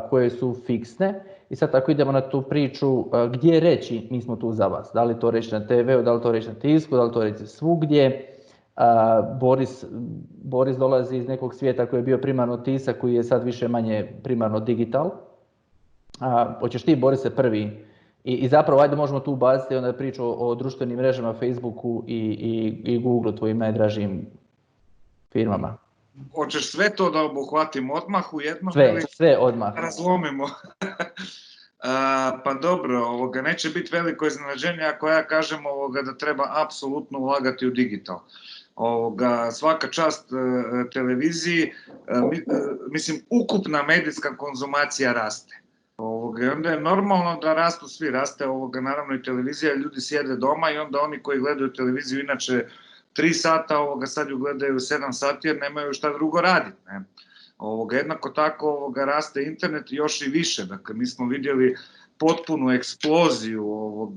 Speaker 1: koje su fiksne. I sad tako idemo na tu priču, gdje reći mi smo tu za vas? Da li to reći na TV-u, da li to reći na tisku, da li to reći svugdje? Boris dolazi iz nekog svijeta koji je bio primarno tisak, koji je sad više manje primarno digital. Hoćeš ti, Borise, prvi? I zapravo, ajde možemo tu ubaciti onda priču o društvenim mrežama, Facebooku i Google, tvojim najdražim firmama.
Speaker 3: Hoćeš sve to da obuhvatimo odmah u jednom?
Speaker 1: Sve odmah.
Speaker 3: Razlomimo. Pa dobro, neće biti veliko iznenađenje ako ja kažem da treba apsolutno ulagati u digital. Svaka čast televiziji, mislim, ukupna medijska konzumacija raste. Onda je normalno da rastu svi, raste naravno i televizija, ljudi sjede doma i onda oni koji gledaju televiziju inače 3 sata, sad ju gledaju 7 sati jer nemaju šta drugo raditi. Jednako tako raste internet još i više, dakle mi smo vidjeli potpunu eksploziju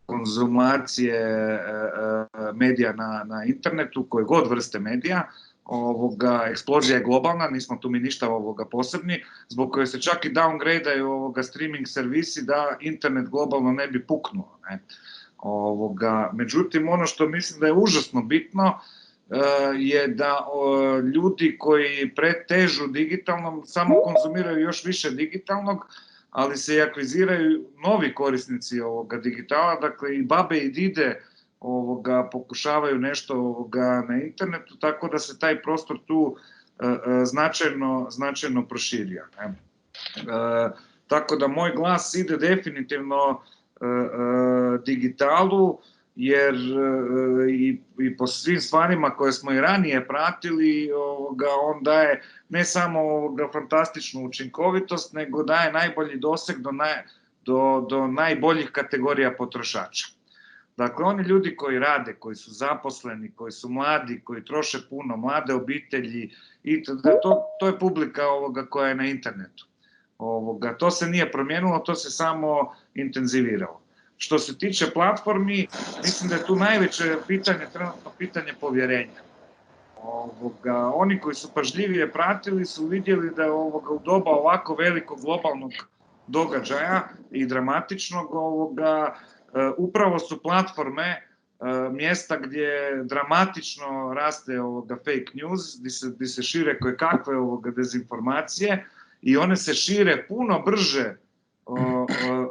Speaker 3: konzumacije medija na internetu, koje god vrste medija, eksplozija je globalna, nismo tu mi ništa posebni, zbog koje se čak i downgrade-aju streaming servisi da internet globalno ne bi puknuo. Ne? Međutim, ono što mislim da je užasno bitno je da ljudi koji pretežu digitalnom samo konzumiraju još više digitalnog, ali se i akviziraju novi korisnici digitala, dakle i babe i dide pokušavaju nešto na internetu, tako da se taj prostor tu značajno proširio. Tako da moj glas ide definitivno digitalu, jer i po svim stvarima koje smo i ranije pratili, on daje ne samo fantastičnu učinkovitost, nego daje najbolji doseg do najboljih kategorija potrošača. Dakle, oni ljudi koji rade, koji su zaposleni, koji su mladi, koji troše puno, mlade obitelji, to je publika koja je na internetu. To se nije promijenilo, to se samo intenziviralo. Što se tiče platformi, mislim da je tu najveće pitanje, trenutno pitanje povjerenja. Oni koji su pažljivije pratili su vidjeli da je u doba ovako velikog globalnog događaja i dramatičnog, upravo su platforme mjesta gdje dramatično raste fake news, gdje se šire kojekakve dezinformacije i one se šire puno brže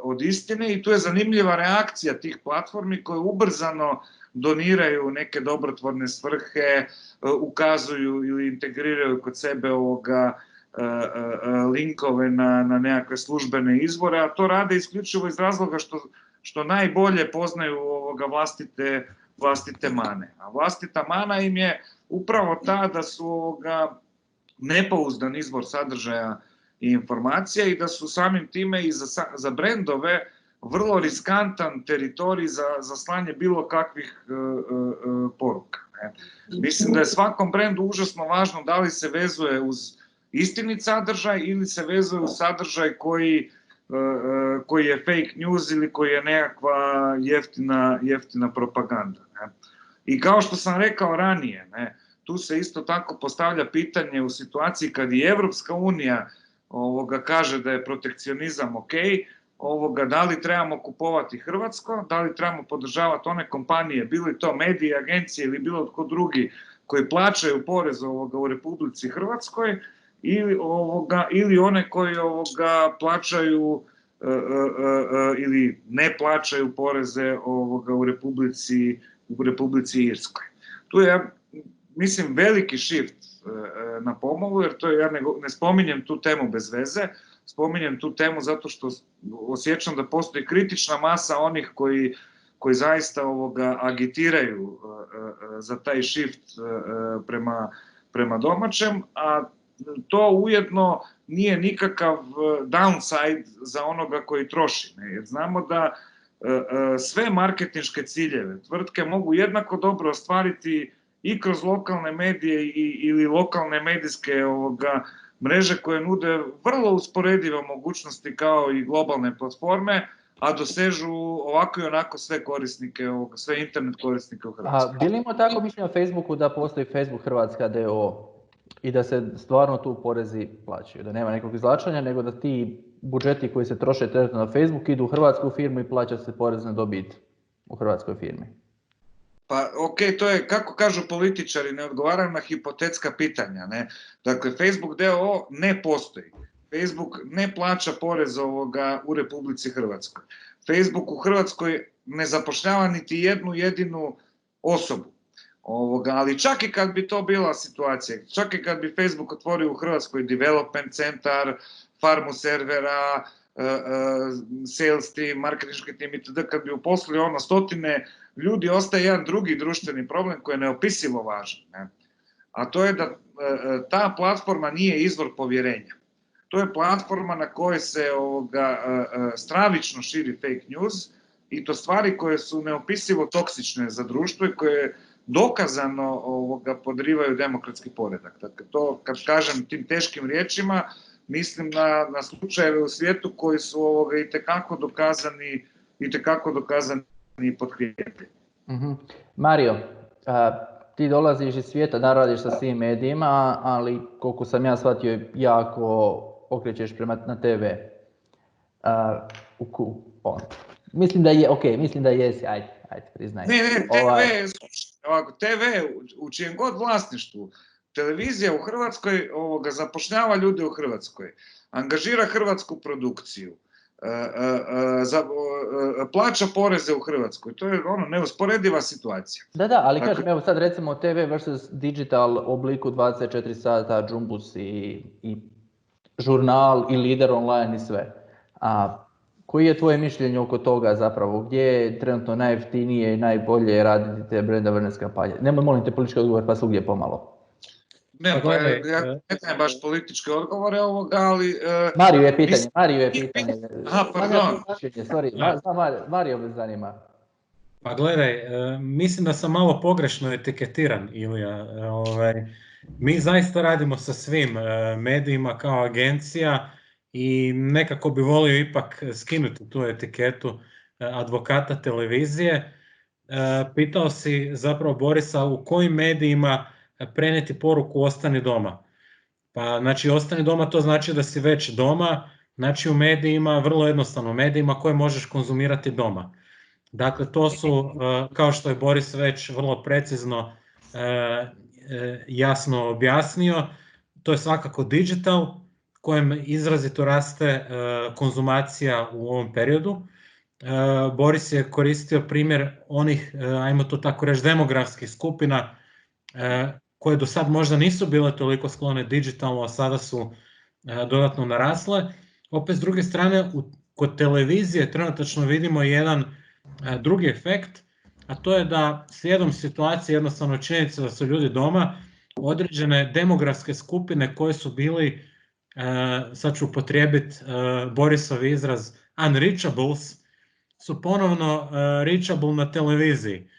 Speaker 3: od istine i tu je zanimljiva reakcija tih platformi koje ubrzano doniraju neke dobrotvorne svrhe, ukazuju ili integriraju kod sebe linkove na nekakve službene izvore, a to rade isključivo iz razloga što najbolje poznaju vlastite mane. A vlastita mana im je upravo ta da su nepouzdan izvor sadržaja i informacija i da su samim time i za brendove vrlo riskantan teritorij za slanje bilo kakvih poruka. Mislim da je svakom brendu užasno važno da li se vezuje uz istinit sadržaj ili se vezuje uz sadržaj koji je fake news ili koji je nekakva jeftina propaganda. I kao što sam rekao ranije, tu se isto tako postavlja pitanje u situaciji kad i Evropska unija kaže da je protekcionizam ok, da li trebamo kupovati hrvatsko, da li trebamo podržavati one kompanije, bili to medije, agencije ili bilo tko drugi koji plaćaju porez u Republici Hrvatskoj ili one koji plaćaju ili ne plaćaju poreze u Republici Irskoj. Tu je, mislim, veliki shift na pomolu, jer ja ne spominjem tu temu bez veze, spominjem tu temu zato što osjećam da postoji kritična masa onih koji zaista agitiraju za taj shift prema domaćem, a to ujedno nije nikakav downside za onoga koji troši. Jer znamo da sve marketinške ciljeve tvrtke mogu jednako dobro ostvariti i kroz lokalne medije ili lokalne medijske mreže koje nude vrlo usporedive mogućnosti kao i globalne platforme, a dosežu ovako i onako sve korisnike, sve internet korisnike u Hrvatskoj.
Speaker 1: A bili imamo tako mišljenje o Facebooku da postoji Facebook Hrvatska d.o.o. i da se stvarno tu porezi plaćaju, da nema nekog izvlačenja, nego da ti budžeti koji se troše trenutno na Facebook idu u hrvatsku firmu i plaća se porez na dobit u hrvatskoj firmi.
Speaker 3: Pa ok, to je, kako kažu političari, ne odgovaraju na hipotetska pitanja. Ne? Dakle, Facebook d.o.o. ne postoji. Facebook ne plaća porez u Republici Hrvatskoj. Facebook u Hrvatskoj ne zapošljava niti jednu jedinu osobu. Ali čak i kad bi to bila situacija, čak i kad bi Facebook otvorio u Hrvatskoj development centar, farmu servera, sales team, marketinški tim itd., kad bi uposlili stotine ljudi, ostaje jedan drugi društveni problem koji je neopisivo važan. Ne? A to je da ta platforma nije izvor povjerenja. To je platforma na kojoj se stravično širi fake news i to stvari koje su neopisivo toksične za društvo i koje dokazano podrivaju demokratski poredak. Dakle, to kad kažem tim teškim riječima, mislim na slučajeve u svijetu koji su itekako dokazani i potkrijepljeni.
Speaker 1: Mario, ti dolaziš iz svijeta da radiš sa svim medijima, ali koliko sam ja shvatio jako okrećeš prema na TV. Mislim da je, mislim da jesi, ajde, priznaj.
Speaker 3: Ne, TV u čijem god vlasništvu, televizija u Hrvatskoj zapošljava ljude u Hrvatskoj, angažira hrvatsku produkciju, plaća poreze u Hrvatskoj, to je neusporediva situacija.
Speaker 1: Da, ali kažem, evo sad recimo TV versus digital obliku 24 sata, Džumbus i žurnal i Lider online i sve. Koji je tvoje mišljenje oko toga zapravo? Gdje je trenutno najjeftinije i najbolje raditi te brand awareness kampanje? Nemoj molim te politički odgovor pa svugdje pomalo.
Speaker 3: Ja ne znam baš političke odgovore ovoga, ali...
Speaker 1: Mariju je pitanje.
Speaker 3: Aha, pardon.
Speaker 1: Mariju me zanima.
Speaker 6: Pa gledaj, mislim da sam malo pogrešno etiketiran, Ilija. Mi zaista radimo sa svim medijima kao agencija i nekako bi volio ipak skinuti tu etiketu advokata televizije. Pitao si zapravo Borisa u kojim medijima prenijeti poruku ostani doma. Pa znači ostani doma to znači da si već doma, znači u medijima, vrlo jednostavno, medijima koje možeš konzumirati doma. Dakle, to su, kao što je Boris već vrlo precizno jasno objasnio, to je svakako digital, kojem izrazito raste konzumacija u ovom periodu. Boris je koristio primjer onih, ajmo to tako reći, demografskih skupina koje do sad možda nisu bile toliko sklone digitalno, a sada su dodatno narasle. Opet s druge strane, kod televizije trenutačno vidimo jedan drugi efekt, a to je da slijedom situacije, jednostavno činjenica da su ljudi doma, određene demografske skupine koje su bili, sad ću upotrijebiti Borisov izraz, unreachables, su ponovno reachable na televiziji.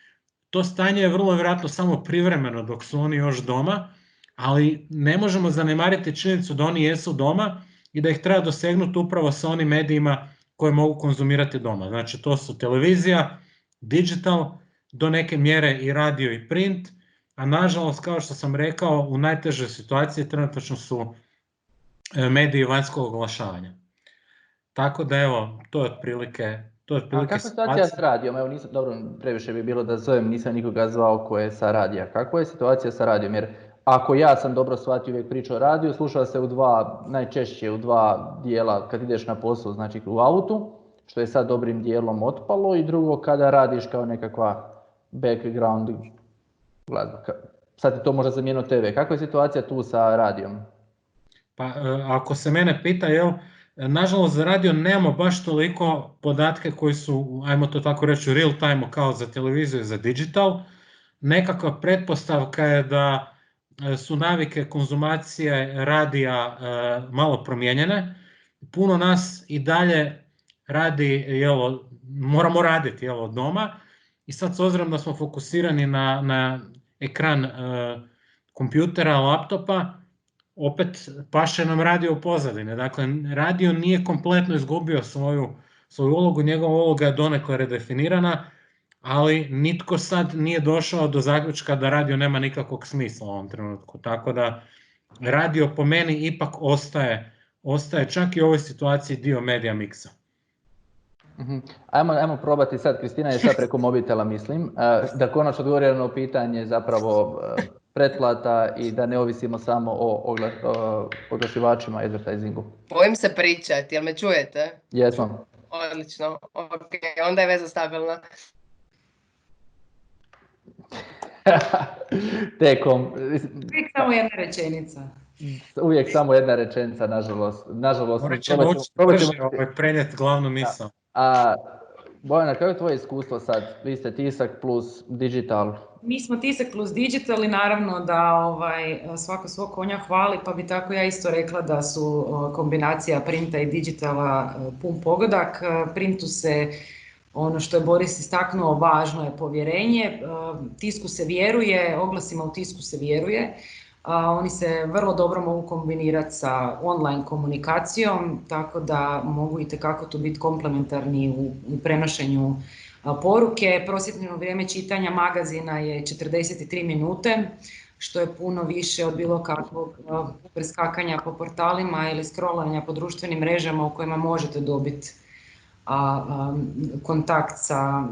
Speaker 6: To stanje je vrlo vjerojatno samo privremeno dok su oni još doma, ali ne možemo zanemariti činjenicu da oni jesu doma i da ih treba dosegnuti upravo sa onim medijima koje mogu konzumirati doma. Znači to su televizija, digital, do neke mjere i radio i print, a nažalost, kao što sam rekao, u najtežoj situaciji trenutačno su mediji vanjskog oglašavanja. Tako da evo, to je otprilike
Speaker 1: A kakva je situacija s radijom? Evo nisam, dobro, previše bi bilo da zovem, nisam nikoga zvao ko je sa radija. Kakva je situacija sa radijom? Jer ako ja sam dobro shvatio uvijek priču o radiju, sluša se najčešće u dva dijela kad ideš na posao, znači u autu, što je sad dobrim dijelom otpalo, i drugo kada radiš kao nekakva background glazba. Sad je to možda zamijenio TV. Kakva je situacija tu sa radijom?
Speaker 6: Pa ako se mene pita, nažalost za radio nemamo baš toliko podatke koji su, ajmo to tako reći, real time kao za televiziju i za digital. Nekakva pretpostavka je da su navike konzumacije radija malo promijenjene. Puno nas i dalje radi, moramo raditi od doma, i sad s obzirom da smo fokusirani na ekran kompjutera, laptopa, opet paše nam radio u pozadine. Dakle, radio nije kompletno izgubio svoju ulogu, njegova uloga je donekle redefinirana, ali nitko sad nije došao do zaključka da radio nema nikakvog smisla u ovom trenutku. Tako da radio po meni ipak ostaje čak i u ovoj situaciji dio medija miksa.
Speaker 1: Ajmo probati sad, Kristina je sad preko mobitela, mislim, da konačno odgovori na pitanje zapravo pretplata i da ne ovisimo samo o oglašivačima, advertisingu.
Speaker 5: Bojim se pričati, jel me čujete?
Speaker 1: Jesam.
Speaker 5: Odlično, ok, onda je veza stabilna.
Speaker 4: Uvijek samo jedna rečenica.
Speaker 1: Uvijek samo jedna rečenica, nažalost.
Speaker 6: Morat ćemo prenijeti glavnu misao.
Speaker 1: Bojana, kako je tvoje iskustvo sad? Vi ste tisak plus digital.
Speaker 4: Mi smo tisak plus digital i naravno da svako svog konja hvali, pa bi tako ja isto rekla da su kombinacija printa i digitala pun pogodak. Printu se, ono što je Boris istaknuo, važno je povjerenje. Tisku se vjeruje, oglasima u tisku se vjeruje. Oni se vrlo dobro mogu kombinirati sa online komunikacijom, tako da mogu itekako tu biti komplementarni u prenošenju poruke. Prosječno vrijeme čitanja magazina je 43 minute, što je puno više od bilo kakvog preskakanja po portalima ili scrollanja po društvenim mrežama u kojima možete dobiti kontakt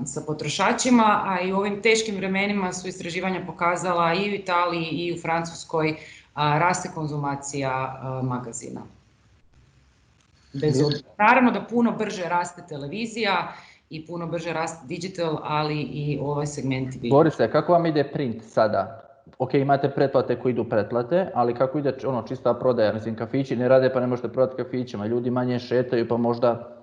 Speaker 4: sa potrošačima, a i u ovim teškim vremenima su istraživanja pokazala i u Italiji i u Francuskoj raste konzumacija magazina. Naravno da puno brže raste televizija i puno brže raste digital, ali i ovaj segment.
Speaker 1: Borise, kako vam ide print sada? Ok, imate pretplate koji idu pretplate, ali kako ide čista prodaja? Mislim, kafići ne rade pa ne možete prodati kafićima, ljudi manje šetaju pa možda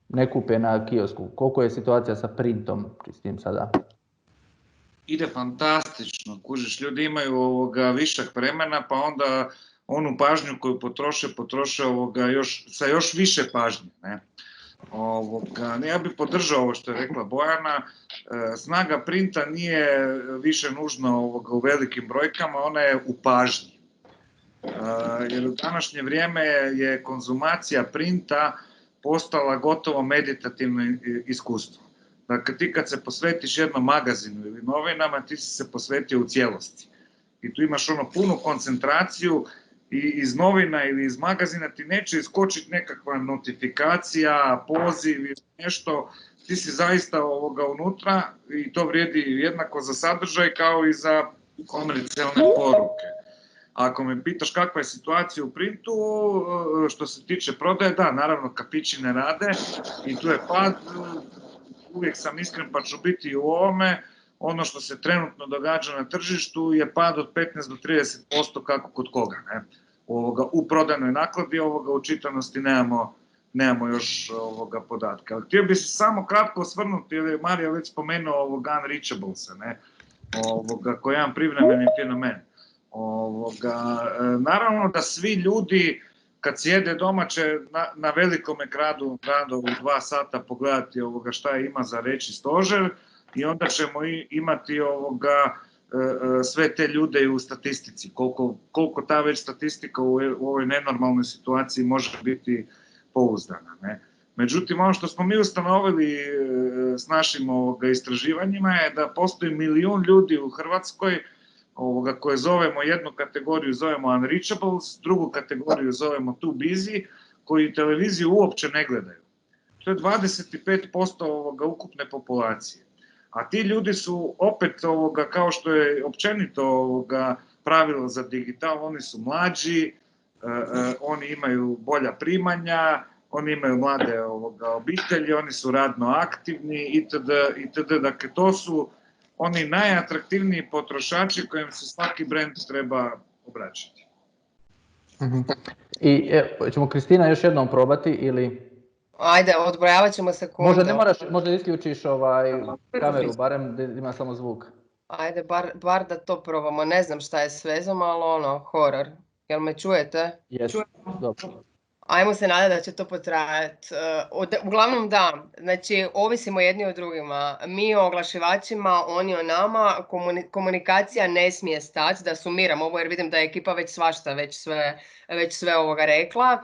Speaker 1: ne kupe na kiosku. Koliko je situacija sa printom čistim sada?
Speaker 3: Ide fantastično, kužiš, ljudi imaju višak vremena, pa onda onu pažnju koju potroše sa još više pažnje. Ne? Ja bih podržao ovo što je rekla Bojana, snaga printa nije više nužno u velikim brojkama, ona je u pažnji. Jer u današnje vrijeme je konzumacija printa postala gotovo meditativno iskustvo. Dakle, ti kad se posvetiš jednom magazinu ili novinama, ti si se posvetio u cijelosti. I tu imaš punu koncentraciju i iz novina ili iz magazina ti neće iskočiti nekakva notifikacija, poziv ili nešto. Ti si zaista unutra i to vrijedi jednako za sadržaj kao i za komercijalne poruke. Ako me pitaš kakva je situacija u printu, što se tiče prodaje, da, naravno kafići ne rade i tu je pad. Uvijek sam iskren pa ću biti u ovome. Ono što se trenutno događa na tržištu je pad od 15 do 30% kako kod koga. Ne? U prodajnoj nakladi, u čitanosti nemamo još podatka. Ali htio bih se samo kratko osvrnuti, jer je Marija već spomenuo Unreachables, koji je jedan privremeni fenomen. Naravno da svi ljudi kad sjede doma će na velikom ekranu u 2 sata pogledati šta ima za reći stožer i onda ćemo imati sve te ljude u statistici. Koliko ta već statistika u ovoj nenormalnoj situaciji može biti pouzdana. Ne? Međutim, ono što smo mi ustanovili s našim istraživanjima je da postoji 1 milijun ljudi u Hrvatskoj koje zovemo, jednu kategoriju zovemo Unreachables, drugu kategoriju zovemo Too Busy, koji televiziju uopće ne gledaju. To je 25% ukupne populacije. A ti ljudi su opet, kao što je općenito pravilo za digital, oni su mlađi, oni imaju bolja primanja, oni imaju mlade obitelji, oni su radno aktivni itd. Dakle, to su oni najatraktivniji potrošači kojim se svaki brand treba obraćati.
Speaker 1: I ćemo Kristina još jednom probati ili...
Speaker 5: Ajde, odbrojavat ćemo sekundu.
Speaker 1: Možda isključiš kameru, barem da ima samo zvuk.
Speaker 5: Ajde, bar da to probamo. Ne znam šta je s vezom, ali horor. Jel me čujete?
Speaker 1: Jes, dobro.
Speaker 5: Ajmo se nadati da će to potrajati. Uglavnom da, znači ovisimo jedni od drugima. Mi o oglašivačima, oni o nama, komunikacija ne smije stati, da sumiram ovo jer vidim da je ekipa već svašta već sve ovoga rekla.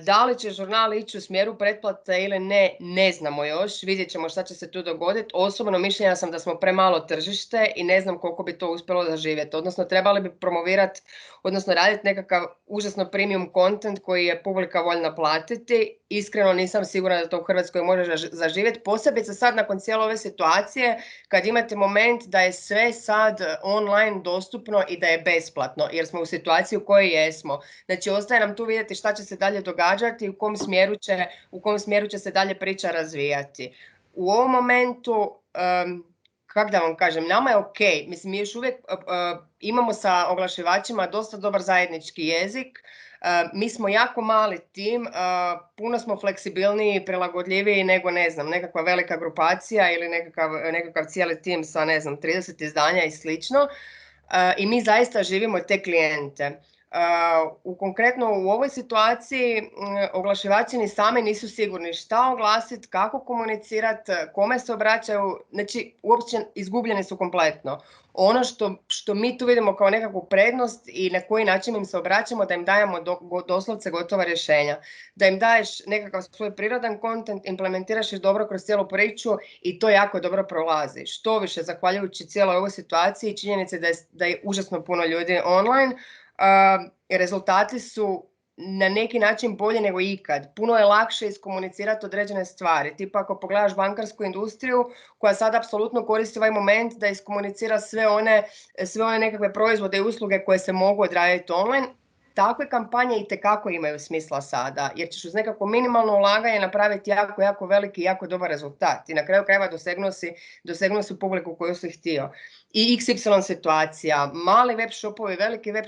Speaker 5: Da li će žurnal ići u smjeru pretplate ili ne, ne znamo još, vidjet ćemo šta će se tu dogoditi. Osobno mišljenja sam da smo premalo tržište i ne znam koliko bi to uspjelo zaživjeti. Odnosno trebali bi promovirati, odnosno raditi nekakav užasno premium content koji je publika voljna platiti. Iskreno nisam sigurna da to u Hrvatskoj može zaživjeti, posebice sad nakon cijele ove situacije kad imate moment da je sve sad online dostupno i da je besplatno, jer smo u situaciji u kojoj jesmo. Znači ostaje nam tu vidjeti šta će se dalje događati i u kom smjeru će se dalje priča razvijati. U ovom momentu, kako da vam kažem, nama je ok, mislim mi još uvijek imamo sa oglašivačima dosta dobar zajednički jezik. Mi smo jako mali tim, puno smo fleksibilniji, prilagodljiviji nego, ne znam, nekakva velika grupacija ili nekakav cijeli tim sa, ne znam, 30 izdanja i slično. I mi zaista živimo te klijente. Konkretno u ovoj situaciji oglašivači ni sami nisu sigurni šta oglasiti, kako komunicirati, kome se obraćaju, znači uopće izgubljeni su kompletno. Ono što mi tu vidimo kao nekakvu prednost i na koji način im se obraćamo, da im dajemo doslovce gotova rješenja. Da im daješ nekakav svoj prirodan kontent, implementiraš ih dobro kroz cijelu priču i to jako dobro prolazi. Što više, zahvaljujući cijeloj ovoj situaciji, činjenice da je užasno puno ljudi online, rezultati su na neki način bolje nego ikad. Puno je lakše iskomunicirati određene stvari. Tipa ako pogledaš bankarsku industriju koja sad apsolutno koristi ovaj moment da iskomunicira sve one nekakve proizvode i usluge koje se mogu odraditi online, takve kampanje itekako imaju smisla sada, jer ćeš uz nekako minimalno ulaganje napraviti jako, jako veliki i jako dobar rezultat. I na kraju krajeva dosegnuo si publiku koju si htio. I XY situacija, mali web shopovi, veliki web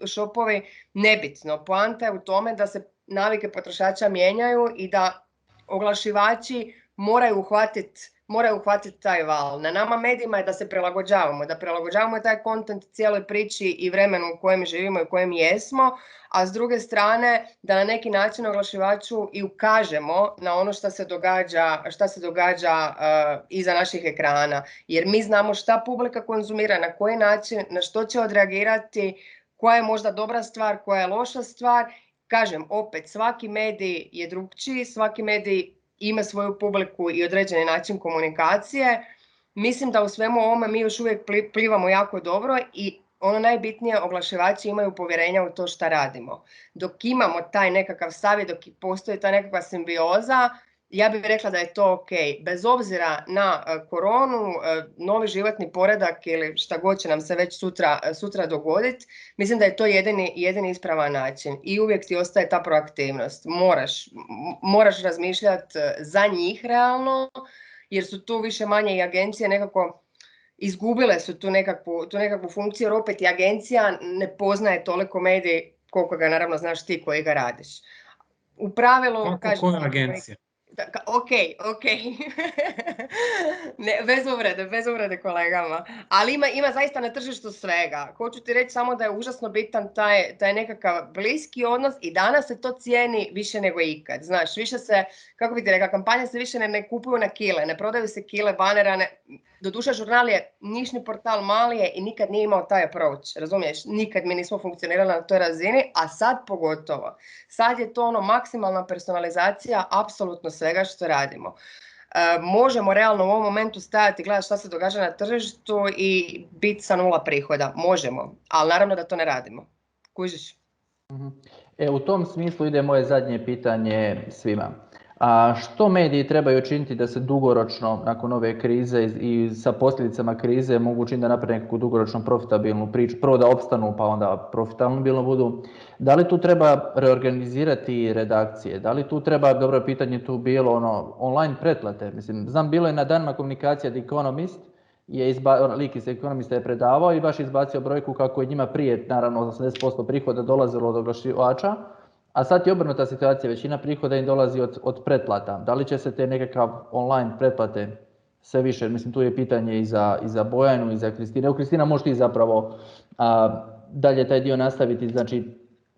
Speaker 5: shopovi, nebitno. Poanta je u tome da se navike potrošača mijenjaju i da oglašivači moraju uhvatiti taj val. Na nama medijima je da se prilagođavamo taj kontent cijeloj priči i vremenu u kojem živimo i u kojem jesmo, a s druge strane da na neki način oglašivaču i ukažemo na ono što se događa iza naših ekrana. Jer mi znamo šta publika konzumira, na koji način, na što će odreagirati, koja je možda dobra stvar, koja je loša stvar. Kažem, opet, svaki medij je drugčiji, svaki medij ima svoju publiku i određeni način komunikacije. Mislim da u svemu ovome mi još uvijek plivamo jako dobro i ono najbitnije, oglašivači imaju povjerenja u to šta radimo. Dok imamo taj nekakav stav i dok postoji ta nekakva simbioza, ja bih rekla da je to ok. Bez obzira na koronu, novi životni poredak ili šta god će nam se već sutra dogoditi, mislim da je to jedini ispravan način. I uvijek ti ostaje ta proaktivnost. Moraš razmišljati za njih realno, jer su tu više manje i agencije nekako izgubile su tu nekakvu funkciju, jer opet i agencija ne poznaje toliko medij koliko ga naravno znaš ti koji ga radiš. U pravilu...
Speaker 6: Koja agencija?
Speaker 5: Ok. Ne, bez uvrede kolegama. Ali ima zaista na tržištu svega. Hoću ti reći samo da je užasno bitan taj nekakav bliski odnos i danas se to cijeni više nego ikad. Znaš, više se, kako bi ti rekla, kampanje se više ne kupuju na kile, ne prodaju se kile, banera, doduše žurnal je nišni portal, mali je i nikad nije imao taj approach, razumiješ? Nikad mi nismo funkcionirali na toj razini, a sad pogotovo. Sad je to ono maksimalna personalizacija apsolutno svega što radimo. Možemo realno u ovom momentu stajati i gledati šta se događa na tržištu i biti sa 0 prihoda. Možemo, ali naravno da to ne radimo. Kužiš?
Speaker 1: U tom smislu ide moje zadnje pitanje svima. A što mediji trebaju učiniti da se dugoročno, nakon ove krize i sa posljedicama krize, mogu učiniti da naprave nekakvu dugoročno profitabilnu priču? Prvo da opstanu, pa onda profitabilno budu. Da li tu treba reorganizirati redakcije? Da li tu treba, dobro je pitanje tu bilo, online pretplate? Mislim, znam, bilo je na danima komunikacija The Economist, lik iz Economista je predavao i baš izbacio brojku kako je njima prije, naravno, 80% prihoda dolazilo od oglašivača, a sad je obrnuta situacija, većina prihoda im dolazi od pretplata. Da li će se te nekakav online pretplate sve više, mislim tu je pitanje i za Bojanu i za Kristinu. Evo Kristina, možeš ti zapravo dalje taj dio nastaviti, znači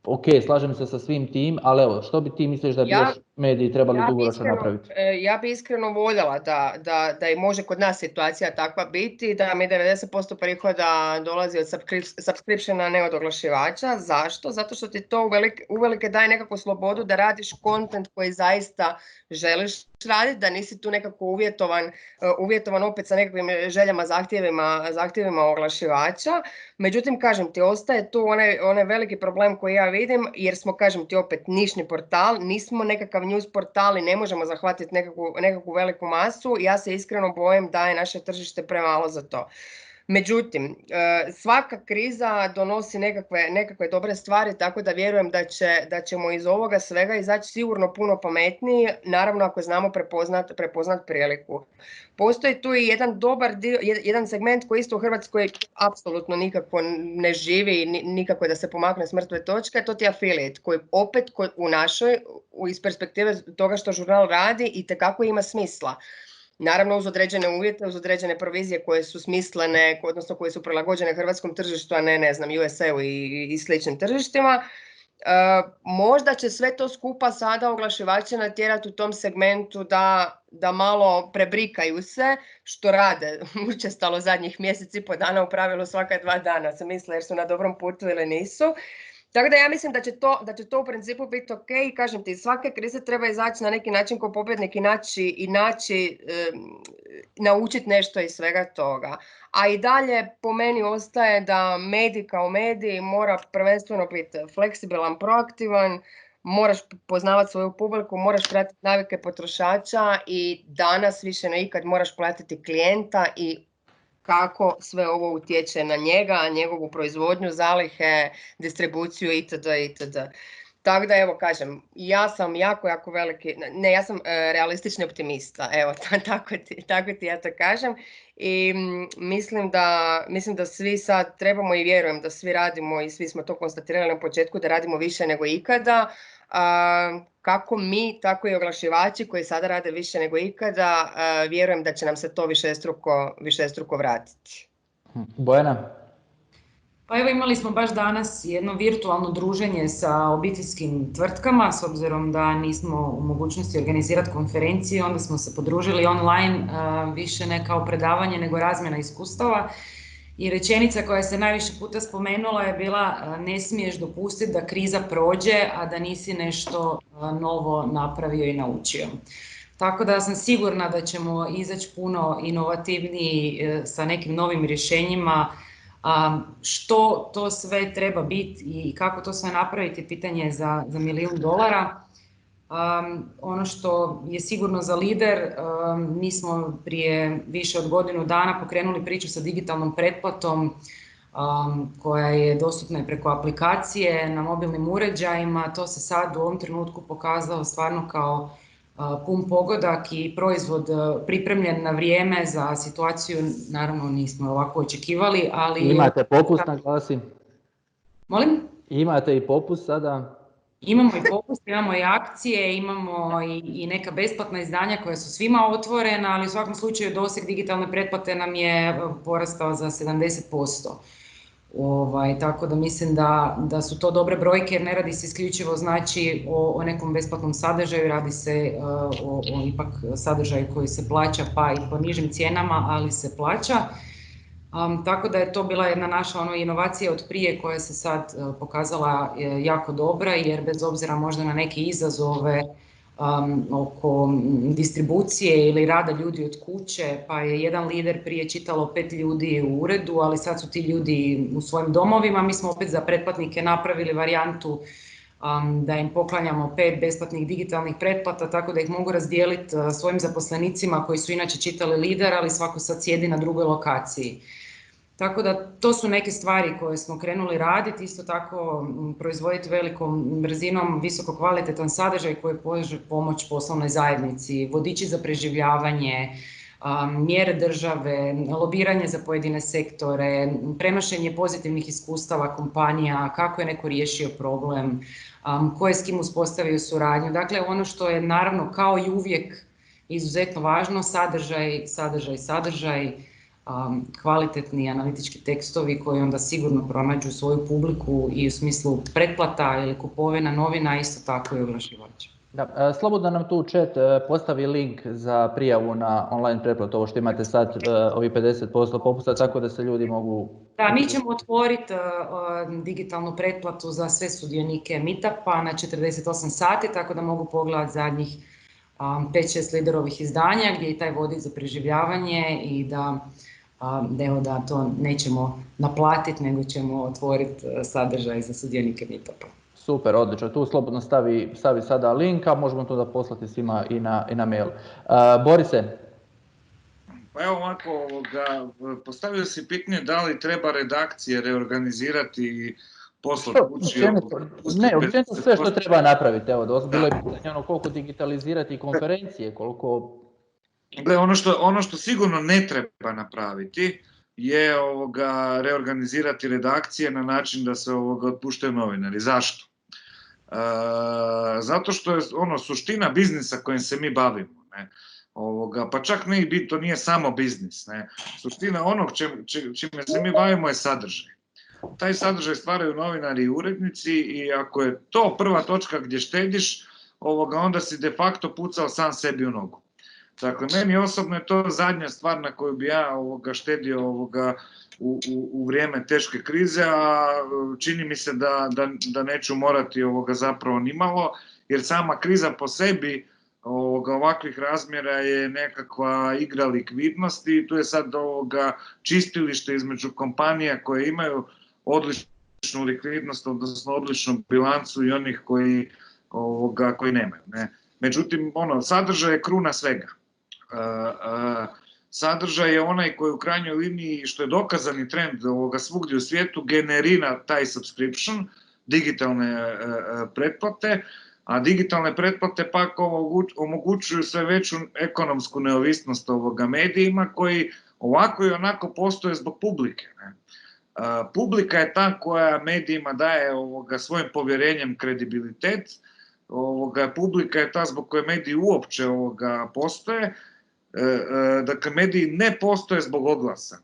Speaker 1: ok, slažem se sa svim tim, ali evo, što bi ti misliš da bi još mediji trebali dugoročno napraviti?
Speaker 5: Ja bi iskreno voljela da i može kod nas situacija takva biti, da mi 90% prihoda dolazi od subscriptiona, ne od oglašivača. Zašto? Zato što ti to uvelike daje nekakvu slobodu da radiš content koji zaista želiš raditi, da nisi tu nekako uvjetovan opet sa nekakvim željama, zahtjevima oglašivača. Međutim, kažem ti, ostaje tu onaj veliki problem koji ja vidim, jer smo, kažem ti, opet nišni portal, nismo nekakav news portal i ne možemo zahvatiti nekakvu veliku masu. Ja se iskreno bojim da je naše tržište premalo za to. Međutim, svaka kriza donosi nekakve dobre stvari, tako da vjerujem da ćemo iz ovoga svega izaći sigurno puno pametniji, naravno ako znamo prepoznat priliku. Postoji tu i jedan dobar dio, jedan segment koji isto u Hrvatskoj apsolutno nikako ne živi, nikako da se pomakne s mrtve točke, to ti je affiliate, koji opet u našoj, iz perspektive toga što žurnal radi, itekako ima smisla. Naravno uz određene uvjete, uz određene provizije koje su smislene, odnosno koje su prilagođene hrvatskom tržištu, a ne znam, USA-u i sličnim tržištima. Možda će sve to skupa sada oglašivače natjerati u tom segmentu da malo prebrikaju se, što rade učestalo zadnjih mjeseci po dana, u pravilu svaka 2 dana se misle jer su na dobrom putu ili nisu. Tako da ja mislim da će to u principu biti ok, i kažem ti, iz svake krize treba izaći na neki način kao pobjednik i naučiti nešto iz svega toga. A i dalje po meni ostaje da medij kao medij mora prvenstveno biti fleksibilan, proaktivan, moraš poznavati svoju publiku, moraš pratiti navike potrošača i danas više ne ikad moraš platiti klijenta i kako sve ovo utječe na njega, njegovu proizvodnju, zalihe, distribuciju itd. Tako da evo kažem, ja sam jako veliki, ja sam realistični optimista, evo tako ti ja to kažem, i mislim da svi sad trebamo i vjerujem da svi radimo i svi smo to konstatirali na početku da radimo više nego ikada, kako mi, tako i oglašivači koji sada rade više nego ikada, vjerujem da će nam se to višestruko vratiti.
Speaker 1: Bojana?
Speaker 4: Pa evo, imali smo baš danas jedno virtualno druženje sa obiteljskim tvrtkama, s obzirom da nismo u mogućnosti organizirati konferencije, onda smo se podružili online, više ne kao predavanje nego razmjena iskustava. I rečenica koja se najviše puta spomenula je bila: ne smiješ dopustiti da kriza prođe, a da nisi nešto novo napravio i naučio. Tako da sam sigurna da ćemo izaći puno inovativniji sa nekim novim rješenjima. Što to sve treba biti i kako to sve napraviti, pitanje je za $1 milijun. Ono što je sigurno za Lider, mi smo prije više od godinu dana pokrenuli priču sa digitalnom pretplatom koja je dostupna i preko aplikacije na mobilnim uređajima. To se sad u ovom trenutku pokazalo stvarno kao pun pogodak i proizvod pripremljen na vrijeme za situaciju, naravno nismo ovako očekivali, ali...
Speaker 1: Imate popust na glasi?
Speaker 4: Molim?
Speaker 1: Imate i popust sada?
Speaker 4: Imamo i popust, imamo i akcije, imamo i neka besplatna izdanja koja su svima otvorena, ali u svakom slučaju doseg digitalne pretplate nam je porastao za 70%. Tako da mislim da su to dobre brojke, jer ne radi se isključivo znači o nekom besplatnom sadržaju, radi se o ipak sadržaju koji se plaća, pa i po nižim cijenama, ali se plaća. Tako da je to bila jedna naša inovacija od prije koja se sad pokazala jako dobra, jer bez obzira možda na neke izazove oko distribucije ili rada ljudi od kuće, pa je jedan Lider prije čitalo 5 ljudi u uredu, ali sad su ti ljudi u svojim domovima. Mi smo opet za pretplatnike napravili varijantu da im poklanjamo 5 besplatnih digitalnih pretplata, tako da ih mogu razdijeliti svojim zaposlenicima koji su inače čitali Lider, ali svako sad sjedi na drugoj lokaciji. Tako da to su neke stvari koje smo krenuli raditi, isto tako proizvoditi velikom brzinom visoko kvalitetan sadržaj koji može pomoć poslovnoj zajednici, vodiči za preživljavanje, mjere države, lobiranje za pojedine sektore, prenošenje pozitivnih iskustava kompanija, kako je neko riješio problem, ko je s kim uspostavio suradnju. Dakle, ono što je naravno kao i uvijek izuzetno važno, sadržaj, kvalitetni analitički tekstovi koji onda sigurno pronađu svoju publiku i u smislu pretplata ili kupovina novina, isto tako i oglašivača.
Speaker 1: Da, slobodno nam tu u chat postavi link za prijavu na online pretplatu, ovo što imate sad, ovi 50% popusta, tako da se ljudi mogu...
Speaker 4: Da, mi ćemo otvoriti digitalnu pretplatu za sve sudionike Meetupa na 48 sati, tako da mogu pogledati zadnjih 5-6 Liderovih izdanja gdje je taj vodič za preživljavanje i da to nećemo naplatiti, nego ćemo otvoriti sadržaj za sudionike Meetupa.
Speaker 1: Super, odlično. Tu slobodno stavi sada link, a možemo to da poslati svima i na mail. Borise?
Speaker 3: Pa evo ovako, postavio si pitanje da li treba redakcije reorganizirati i poslati kući.
Speaker 1: Ne, općenito sve što treba napraviti. Evo, bilo je pitanje koliko digitalizirati konferencije, koliko...
Speaker 3: Gle, ono što sigurno ne treba napraviti je reorganizirati redakcije na način da se otpuštaju novinari. Zašto? Zato što je suština biznisa kojim se mi bavimo. Ne? Pa čak to nije samo biznis. Ne? Suština onog čime se mi bavimo je sadržaj. Taj sadržaj stvaraju novinari i urednici i ako je to prva točka gdje štediš, onda si de facto pucao sam sebi u nogu. Dakle, meni osobno je to zadnja stvar na koju bi ja štedio u vrijeme teške krize, a čini mi se da neću morati zapravo nimalo, jer sama kriza po sebi ovakvih razmjera je nekakva igra likvidnosti i tu je sad čistilište između kompanija koje imaju odličnu likvidnost, odnosno odličnu bilancu i onih koji nemaju. Međutim, sadržaj je kruna svega. Sadržaj je onaj koji u krajnjoj liniji, što je dokazani trend svugdje u svijetu, generira taj subscription, digitalne pretplate, a digitalne pretplate pak omogućuju sve veću ekonomsku neovisnost medijima koji ovako i onako postoje zbog publike. Publika je ta koja medijima daje svojim povjerenjem kredibilitet, publika je ta zbog koje mediji uopće postoje. Dakle, mediji ne postoje zbog oglasa.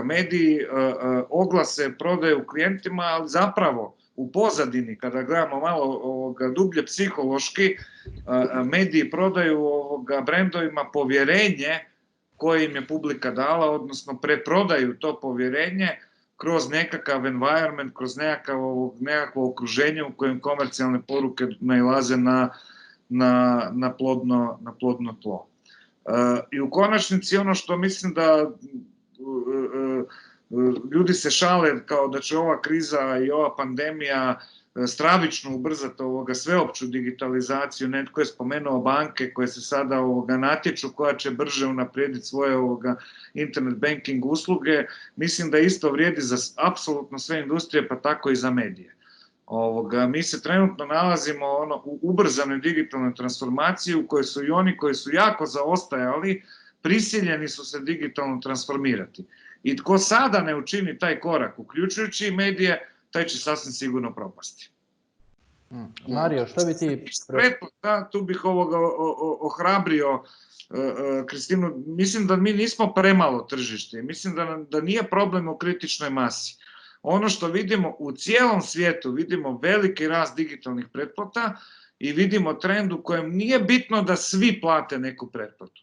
Speaker 3: Mediji oglase prodaju klijentima, ali zapravo u pozadini, kada gledamo malo dublje psihološki, mediji prodaju brendovima povjerenje koje im je publika dala, odnosno preprodaju to povjerenje kroz nekakav environment, kroz nekakvo okruženje u kojem komercijalne poruke nailaze na plodno tlo. I u konačnici ono što mislim da ljudi se šale kao da će ova kriza i ova pandemija stravično ubrzati sveopću digitalizaciju. Netko je spomenuo banke koje se sada natječu koja će brže unaprijediti svoje internet banking usluge. Mislim da isto vrijedi za apsolutno sve industrije, pa tako i za medije. Mi se trenutno nalazimo u ubrzanoj digitalnoj transformaciji u kojoj su i oni koji su jako zaostajali prisiljeni su se digitalno transformirati. I tko sada ne učini taj korak, uključujući i medije, taj će sasvim sigurno propasti.
Speaker 1: Mario, što bi ti...
Speaker 3: Tu bih ohrabrio Kristinu. Mislim da mi nismo premalo tržište. Mislim da nije problem u kritičnoj masi. Ono što vidimo u cijelom svijetu, vidimo veliki rast digitalnih pretplata i vidimo trend u kojem nije bitno da svi plate neku pretplatu,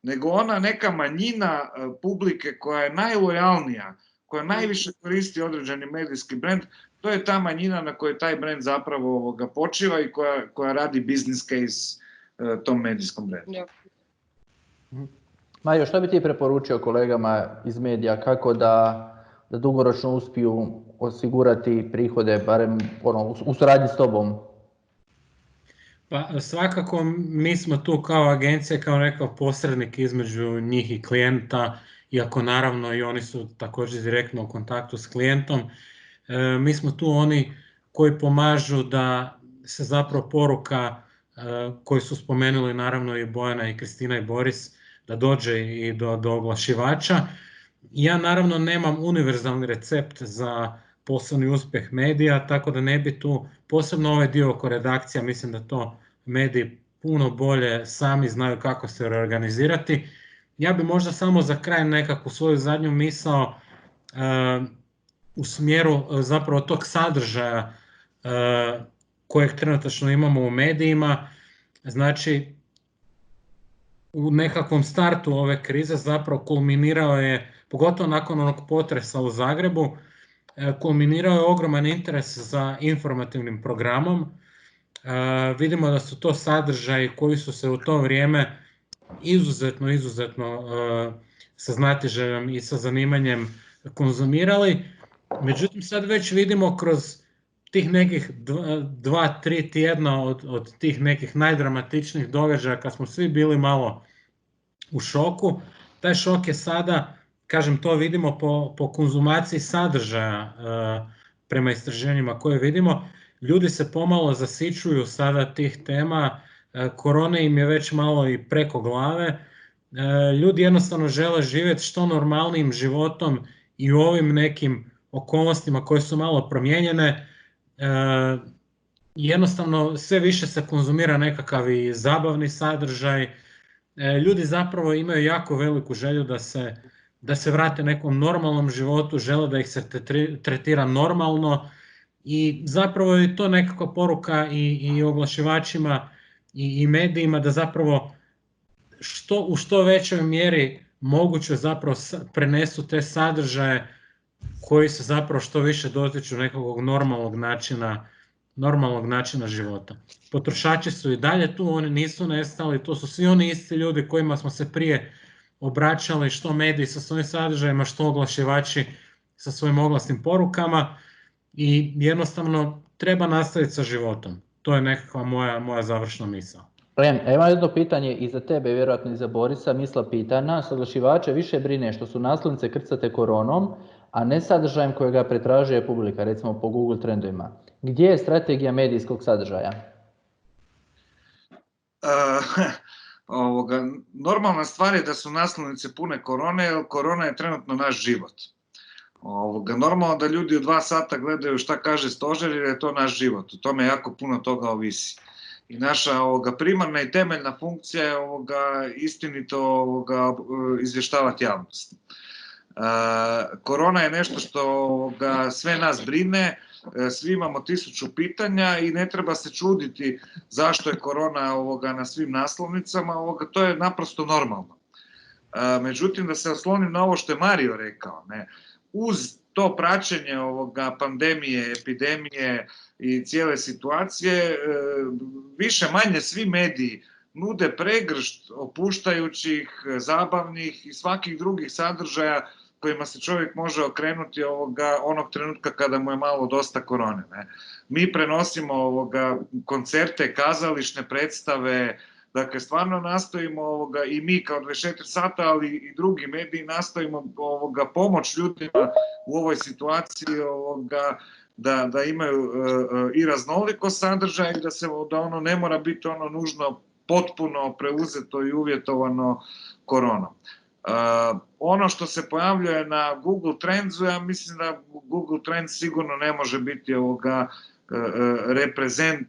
Speaker 3: nego ona neka manjina publike koja je najlojalnija, koja najviše koristi određeni medijski brend, to je ta manjina na kojoj taj brend zapravo počiva i koja radi business case tom medijskom brendu.
Speaker 1: Majo, što bi ti preporučio kolegama iz medija, kako da dugoročno uspiju osigurati prihode, barem u suradnji s tobom?
Speaker 6: Pa svakako mi smo tu kao agencija, kao nekakav posrednik između njih i klijenta, iako naravno i oni su također direktno u kontaktu s klijentom. Mi smo tu oni koji pomažu da se zapravo poruka koju su spomenuli naravno i Bojana i Kristina i Boris, da dođe i do oglašivača. Ja naravno nemam univerzalni recept za poslovni uspjeh medija, tako da ne bi tu, posebno ovaj dio oko redakcija, mislim da to mediji puno bolje sami znaju kako se reorganizirati. Ja bi možda samo za kraj nekakvu svoju zadnju misao u smjeru zapravo tog sadržaja kojeg trenutačno imamo u medijima. Znači, u nekakvom startu ove krize zapravo kulminirao je, pogotovo nakon onog potresa u Zagrebu, kulminirao je ogroman interes za informativnim programom. Vidimo da su to sadržaji koji su se u to vrijeme izuzetno sa znatiželjom i sa zanimanjem konzumirali. Međutim, sad već vidimo kroz tih nekih 2-3 tjedna od tih nekih najdramatičnijih događaja kad smo svi bili malo u šoku, taj šok je sada, kažem, to vidimo po konzumaciji sadržaja prema istraživanjima koje vidimo. Ljudi se pomalo zasićuju sada tih tema, korona im je već malo i preko glave. Ljudi jednostavno žele živjeti što normalnijim životom i u ovim nekim okolnostima koje su malo promijenjene. Jednostavno sve više se konzumira nekakav i zabavni sadržaj. ljudi zapravo imaju jako veliku želju da se vrate nekom normalnom životu, žele da ih se tretira normalno i zapravo je to nekakva poruka i oglašivačima i medijima da zapravo u što većoj mjeri moguće zapravo prenesu te sadržaje koji se zapravo što više dotiču nekog normalnog načina života. Potrošači su i dalje tu, oni nisu nestali, to su svi oni isti ljudi kojima smo se prije obraćali, što mediji sa svojim sadržajima, što oglašivači sa svojim oglasnim porukama i jednostavno treba nastaviti sa životom. To je nekakva moja završna misao.
Speaker 1: Imam jedno pitanje i za tebe, vjerojatno i za Borisa. Misla pita, nas oglašivače više brine što su naslovnice krcate koronom, a ne sadržajem kojega pretražuje publika, recimo po Google trendovima. Gdje je strategija medijskog sadržaja?
Speaker 3: Normalna stvar je da su naslovnice pune korone, jer korona je trenutno naš život. Normalno da ljudi u 2 sata gledaju šta kaže stožer, jer je to naš život. U tome jako puno toga ovisi. I naša primarna i temeljna funkcija je istinito izvještavati javnost. Korona je nešto što sve nas brine, svi imamo 1000 pitanja i ne treba se čuditi zašto je korona na svim naslovnicama, to je naprosto normalno. Međutim, da se oslonim na ovo što je Mario rekao, uz to praćenje pandemije, epidemije i cijele situacije, više manje svi mediji nude pregršt opuštajućih, zabavnih i svakih drugih sadržaja kojima se čovjek može okrenuti onog trenutka kada mu je malo dosta korone. Mi prenosimo koncerte, kazališne predstave, dakle stvarno nastojimo i mi kao 24 sata, ali i drugi mediji nastojimo pomoć ljudima u ovoj situaciji da imaju i raznoliko sadržaj i da ono ne mora biti ono nužno potpuno preuzeto i uvjetovano koronom. Ono što se pojavljuje na Google Trendsu, ja mislim da Google Trends sigurno ne može biti reprezent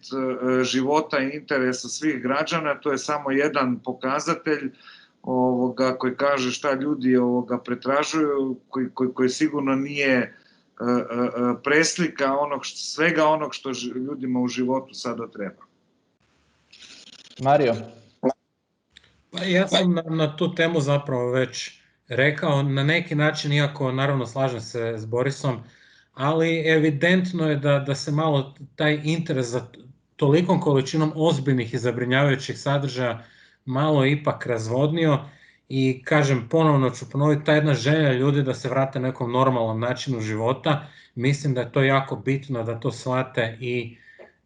Speaker 3: života i interesa svih građana, to je samo jedan pokazatelj koji kaže šta ljudi pretražuju, koji sigurno nije preslika svega onog što ljudima u životu sada treba.
Speaker 1: Mario?
Speaker 6: Pa ja sam na tu temu zapravo već rekao, na neki način, iako naravno slažem se s Borisom, ali evidentno je da se malo taj interes za tolikom količinom ozbiljnih i zabrinjavajućih sadržaja malo ipak razvodnio i kažem, ponovno ću ponoviti, ta jedna želja ljudi da se vrate nekom normalnom načinu života, mislim da je to jako bitno da to shvate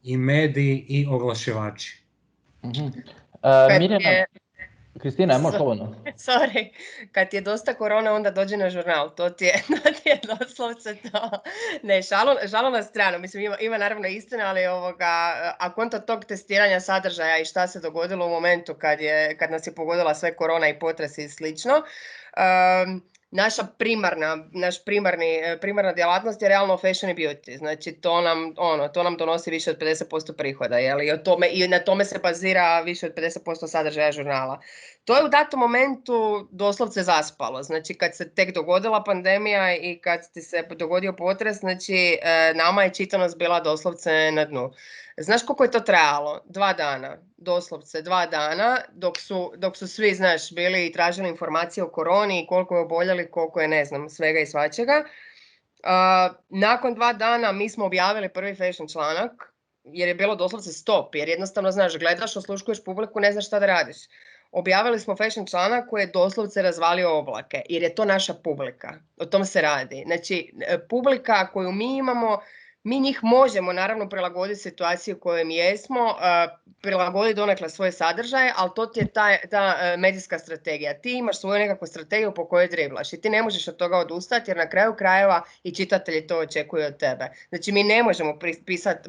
Speaker 6: i mediji i oglašivači.
Speaker 1: Mirjana, Kristina, možeš slobodno.
Speaker 5: Sorry, kad ti je dosta korona, onda dođe na žurnal, to ti je doslovce to. Ne, šalu na stranu, mislim ima naravno istina, ali a konto tog testiranja sadržaja i šta se dogodilo u momentu kad nas je pogodila sve korona i potresi i slično, naša primarna djelatnost je realno fashion i beauty, znači to nam donosi više od 50% prihoda, i na tome se bazira više od 50% sadržaja žurnala. To je u datom momentu doslovce zaspalo, znači kad se tek dogodila pandemija i kad ti se dogodio potres, znači nama je čitanost bila doslovce na dnu. Znaš koliko je to trajalo? 2 dana, doslovce 2 dana, dok su svi, znaš, bili i tražili informacije o koroni, koliko je oboljeli, koliko je, ne znam, svega i svačega. Nakon 2 dana mi smo objavili prvi fashion članak, jer je bilo doslovce stop, jer jednostavno, znaš, gledaš, osluškuješ publiku, ne znaš šta da radiš. Objavili smo fashion članak koji je doslovce razvalio oblake, jer je to naša publika, o tom se radi. Znači, publika koju mi imamo, mi njih možemo naravno prilagoditi situaciju u kojoj mi jesmo, prilagoditi donekle svoje sadržaje, ali to ti je ta medijska strategija. Ti imaš svoju nekakvu strategiju po kojoj driblaš i ti ne možeš od toga odustati jer na kraju krajeva i čitatelji to očekuju od tebe. Znači mi ne možemo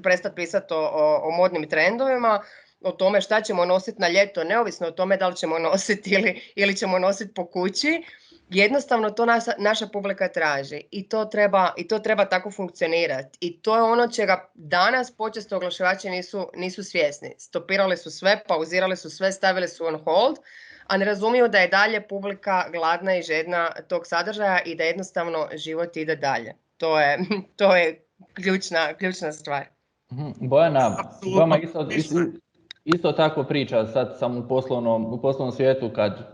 Speaker 5: prestati pisati o modnim trendovima, o tome šta ćemo nositi na ljeto, neovisno o tome da li ćemo nositi ili ćemo nositi po kući. Jednostavno to naša publika traži i to treba tako funkcionirati. I to je ono čega danas počesto oglašivači nisu svjesni. Stopirali su sve, pauzirali su sve, stavili su on hold, a ne razumiju da je dalje publika gladna i žedna tog sadržaja i da jednostavno život ide dalje. To je ključna stvar.
Speaker 1: Bojana, vama isto tako priča, sad sam u poslovnom svijetu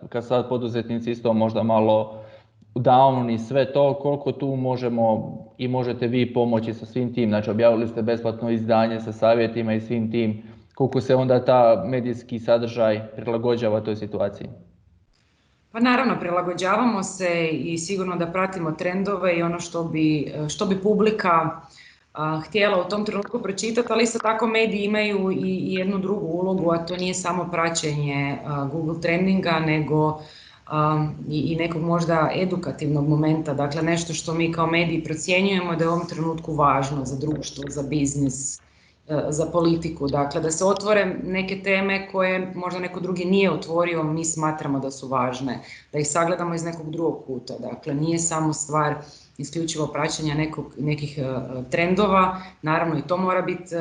Speaker 1: kad sad poduzetnici isto možda malo down i sve to, koliko tu možemo i možete vi pomoći sa svim tim, znači objavili ste besplatno izdanje sa savjetima i svim tim, koliko se onda ta medijski sadržaj prilagođava toj situaciji?
Speaker 4: Pa naravno, prilagođavamo se i sigurno da pratimo trendove i ono što bi publika htjela u tom trenutku pročitati, ali isto tako mediji imaju i jednu drugu ulogu, a to nije samo praćenje Google trendinga, nego i nekog možda edukativnog momenta, dakle nešto što mi kao mediji procjenjujemo da je u ovom trenutku važno za društvo, za biznis, za politiku, dakle da se otvore neke teme koje možda neko drugi nije otvorio, mi smatramo da su važne, da ih sagledamo iz nekog drugog kuta, dakle nije samo stvar isključivo praćenja nekih trendova, naravno i to mora biti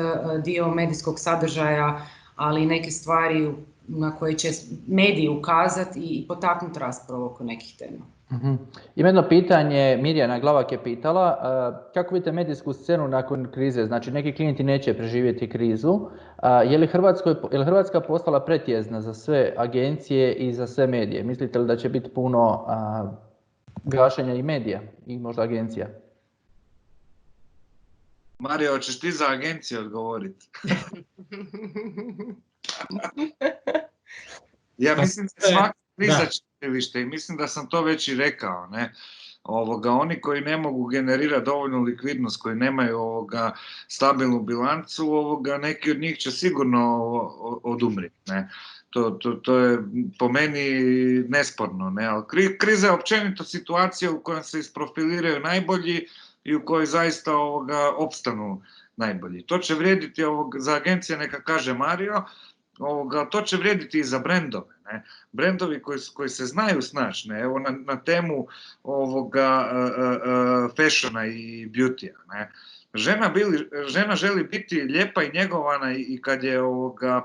Speaker 4: dio medijskog sadržaja, ali i neke stvari na koje će mediji ukazati i potaknuti raspravu oko nekih tema.
Speaker 1: Ima jedno pitanje, Mirjana Glavak je pitala, kako vidite medijsku scenu nakon krize? Znači neki klijenti neće preživjeti krizu, je li Hrvatska postala pretjezna za sve agencije i za sve medije? Mislite li da će biti puno gašenja i medija i možda agencija?
Speaker 3: Mario, hoćeš ti za agencije odgovoriti? Ja mislim da svaka kriza čekalište i mislim da sam to već i rekao, ne? Oni koji ne mogu generirati dovoljnu likvidnost, koji nemaju stabilnu bilancu, neki od njih će sigurno odumriti, ne? To je po meni nesporno, ne? Ali kriza je općenito situacija u kojoj se isprofiliraju najbolji i u kojoj zaista opstanu najbolji. To će vrijediti za agencije, neka kaže Mario, to će vrijediti i za brendove. Ne? Brendovi koji se znaju snaći, evo na temu fashiona i beautya. Ne? Žena želi biti lijepa i njegovana i kad je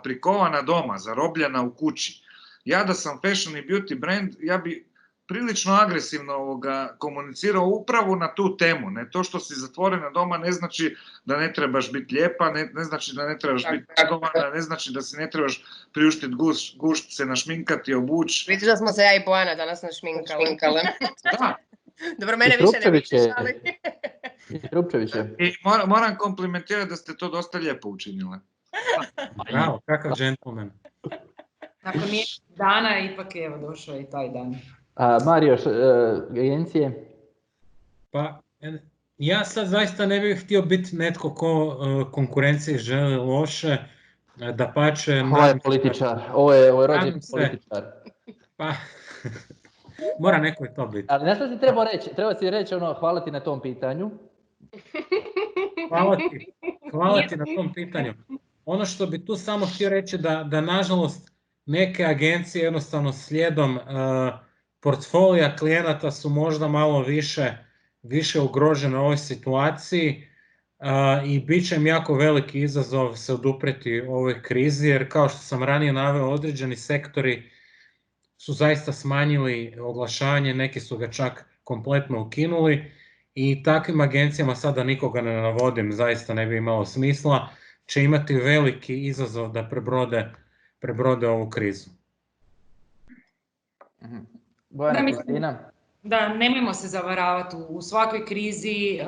Speaker 3: prikovana doma, zarobljena u kući. Ja da sam fashion i beauty brand, ja bi prilično agresivno komunicirao upravo na tu temu. Ne? To što si zatvorena doma ne znači da ne trebaš biti lijepa, ne znači da ne trebaš biti njegovana, ne znači da si ne trebaš priuštiti gušt, se našminkati, obući.
Speaker 5: Vidiš da smo se ja i Bojana danas našminkale.
Speaker 3: Da.
Speaker 5: Dobro, mene više ne vidiš, ali...
Speaker 3: I moram komplimentirati da ste to dosta lijepo učinile.
Speaker 6: Bravo, kakav džentlmen.
Speaker 4: Nakon mjesec dana ipak je došao i taj dan.
Speaker 1: Mario, agencije?
Speaker 6: Pa, ja sad zaista ne bih htio biti netko ko konkurenciji želi loše, dapače...
Speaker 1: Ovo je političar, ovo je rođen političar.
Speaker 6: Pa, mora neko i to biti.
Speaker 1: Ali nešto si trebao reći? Treba si reći hvala ti na tom pitanju.
Speaker 6: Hvala ti na tom pitanju. Ono što bi tu samo htio reći da nažalost neke agencije jednostavno slijedom portfolija klijenata su možda malo više ugrožene u ovoj situaciji i bit će im jako veliki izazov se oduprijeti ovoj krizi, jer kao što sam ranije naveo, određeni sektori su zaista smanjili oglašavanje, neki su ga čak kompletno ukinuli i takvim agencijama, sada nikoga ne navodim, zaista ne bi imalo smisla, će imati veliki izazov da prebrode ovu krizu.
Speaker 1: Bojana, Kristina?
Speaker 4: Da, nemojmo se zavaravati, u svakoj krizi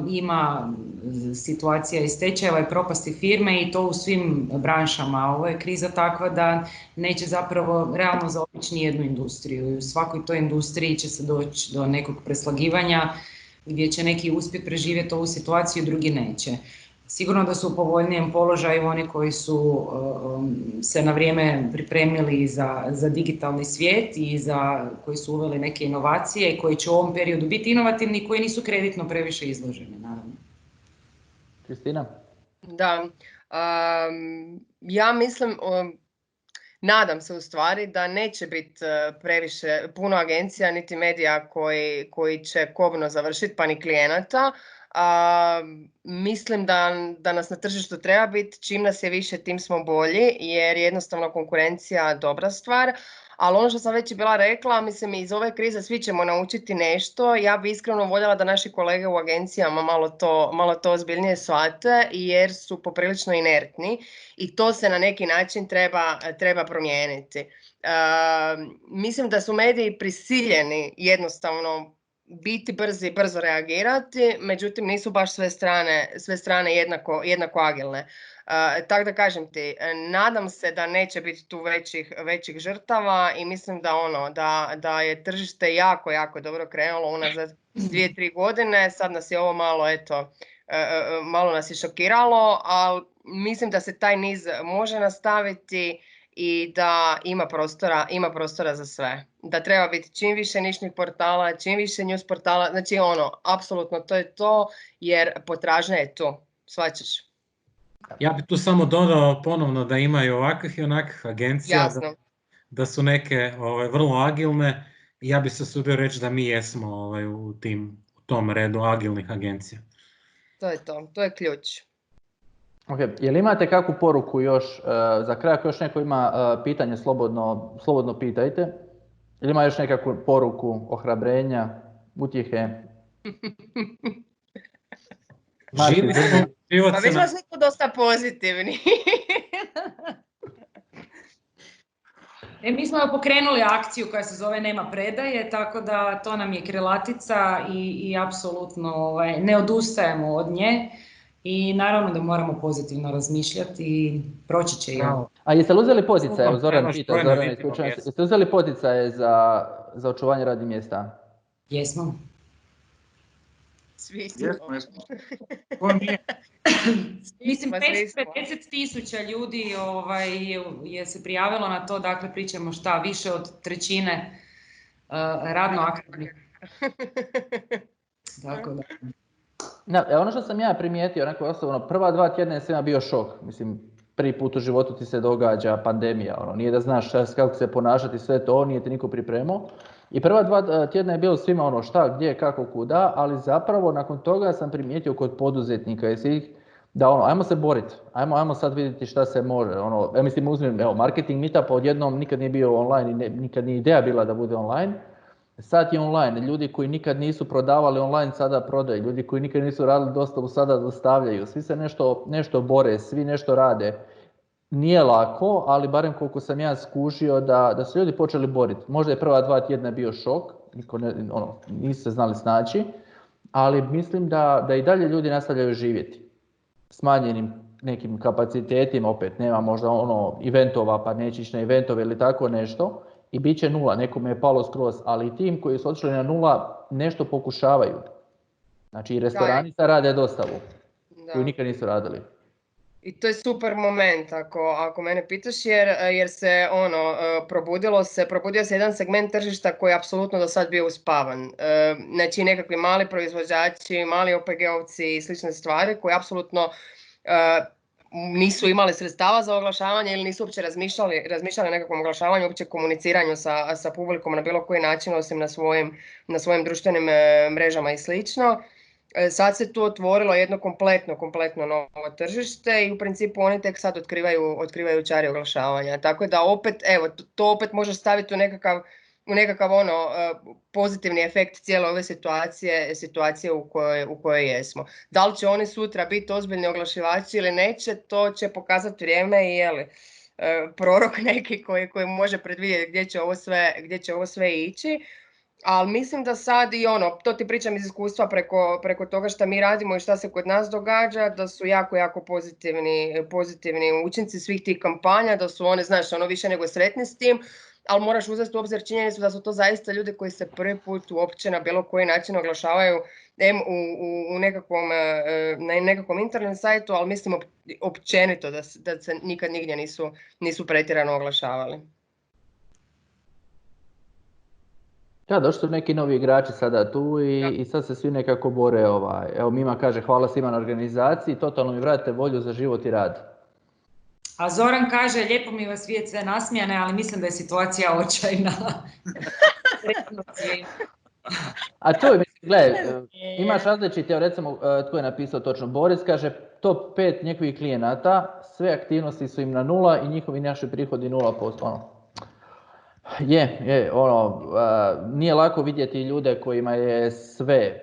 Speaker 4: ima situacija i stečajeva i propasti firme i to u svim branšama. Ovo je kriza takva da neće zapravo realno zaobići nijednu industriju i u svakoj toj industriji će se doći do nekog preslagivanja gdje će neki uspjeti preživjeti ovu situaciju, drugi neće. Sigurno da su u povoljnijem položaju oni koji su se na vrijeme pripremili za digitalni svijet i koji su uveli neke inovacije i koji će u ovom periodu biti inovativni i koji nisu kreditno previše izloženi, naravno.
Speaker 1: Kristina?
Speaker 5: Da, ja mislim, nadam se u stvari da neće biti previše puno agencija niti medija koji će kobno završiti, pa ni klijenata. Mislim da nas na tržištu treba biti, čim nas je više tim smo bolji, jer jednostavno konkurencija dobra stvar, Ali ono što sam već i bila rekla, mislim iz ove krize svi ćemo naučiti nešto. Ja bi iskreno voljela da naši kolege u agencijama malo to ozbiljnije shvate jer su poprilično inertni i to se na neki način treba promijeniti. Mislim da su mediji prisiljeni jednostavno biti brzi i brzo reagirati, međutim nisu baš sve strane jednako agilne. Tako da kažem ti, nadam se da neće biti tu većih žrtava i mislim da je tržište jako dobro krenulo unazad 2-3 godine, sad nas je ovo malo nas je šokiralo, ali mislim da se taj niz može nastaviti i da ima prostora za sve. Da treba biti čim više nišnih portala, čim više news portala, znači apsolutno to je to, jer potražnja je tu, shvaćaš.
Speaker 6: Ja bi tu samo dodao ponovno da ima i ovakvih i onakvih agencija, da su neke vrlo agilne i ja bi se usudio reći da mi jesmo u tom redu agilnih agencija.
Speaker 5: To je ključ.
Speaker 1: Ok, jel imate kakvu poruku još, za kraj ako još neko ima pitanje, slobodno pitajte. Ili ima još nekakvu poruku, ohrabrenja, utjehe?
Speaker 5: Pa mi smo svi tu dosta pozitivni.
Speaker 4: Mi smo pokrenuli akciju koja se zove Nema predaje, tako da to nam je krilatica i apsolutno ne odustajemo od nje. I naravno da moramo pozitivno razmišljati i proći će i ovo.
Speaker 1: A jeste li uzeli poticaje, Zoran pita, jeste uzeli poticaje za očuvanje radnih mjesta?
Speaker 4: Jesmo.
Speaker 5: Svi
Speaker 3: smo.
Speaker 4: Mislim, 550,000 ljudi je se prijavilo na to, dakle pričamo više od 1/3 radno aktivnih. Tako da.
Speaker 1: Ono što sam ja primijetio, onako osobno, prva 2 tjedna je svima bio šok. Mislim, prvi put u životu ti se događa pandemija, nije da znaš kako se ponašati, sve to, nije ti niko pripremao. I prva 2 tjedna je bilo svima šta, gdje, kako, kuda, ali zapravo nakon toga sam primijetio kod poduzetnika i svih da ajmo se boriti, ajmo sad vidjeti šta se može. Ja mislim, uzmem, marketing meetup odjednom nikad nije bio online i nikad nije ideja bila da bude online. Sad je online, ljudi koji nikad nisu prodavali online sada prodaju, ljudi koji nikad nisu radili dostavu sada dostavljaju, svi se nešto bore, svi nešto rade. Nije lako, ali barem koliko sam ja skužio da su ljudi počeli boriti. Možda je prva 2 tjedna bio šok, nisu se znali snaći, ali mislim da i dalje ljudi nastavljaju živjeti. Smanjenim nekim kapacitetima, opet nema možda eventova pa neće ići na eventove ili tako nešto. I bit će 0, nekome je palo skroz, ali i tim koji su otišli na 0 nešto pokušavaju. Znači i restorani sad rade dostavu, koju nikad nisu radili.
Speaker 5: I to je super moment ako mene pitaš jer se probudio se jedan segment tržišta koji je apsolutno do sad bio uspavan. Znači nekakvi mali proizvođači, mali OPG-ovci i slične stvari koji apsolutno nisu imali sredstava za oglašavanje ili nisu uopće razmišljali o nekakvom oglašavanju, uopće komuniciranju sa publikom na bilo koji način osim na svojim društvenim mrežama i slično. Sad se tu otvorilo jedno kompletno novo tržište i u principu oni tek sad otkrivaju čari oglašavanja. Tako da to opet može staviti u nekakav pozitivni efekt cijele ove situacije u kojoj jesmo. Da li će oni sutra biti ozbiljni oglašivači ili neće, to će pokazati vrijeme i prorok neki koji može predvidjeti gdje će ovo sve ići. Ali mislim da sad i to ti pričam iz iskustva preko toga što mi radimo i šta se kod nas događa, da su jako pozitivni učinci svih tih kampanja, da su one, više nego sretni s tim, ali moraš uzeti u obzir činjenicu da su to zaista ljudi koji se prvi put uopće na bilo koji način oglašavaju na nekakvom internet sajtu, ali mislim općenito da se nikad nigdje nisu pretjerano oglašavali.
Speaker 1: Da, došli su neki novi igrači sada tu i sad se svi nekako bore. Evo Mima kaže hvala svima na organizaciji, totalno mi vratite volju za život i rad.
Speaker 4: A Zoran kaže lijepo mi vas vidjeti sve nasmijane, ali mislim da je situacija očajna.
Speaker 1: A to je, gledaj, imaš različite, recimo tko je napisao točno, Boris kaže top 5 njihovih klijenata, sve aktivnosti su im na 0 i njihovi naši prihodi 0%. Nije lako vidjeti ljude kojima je sve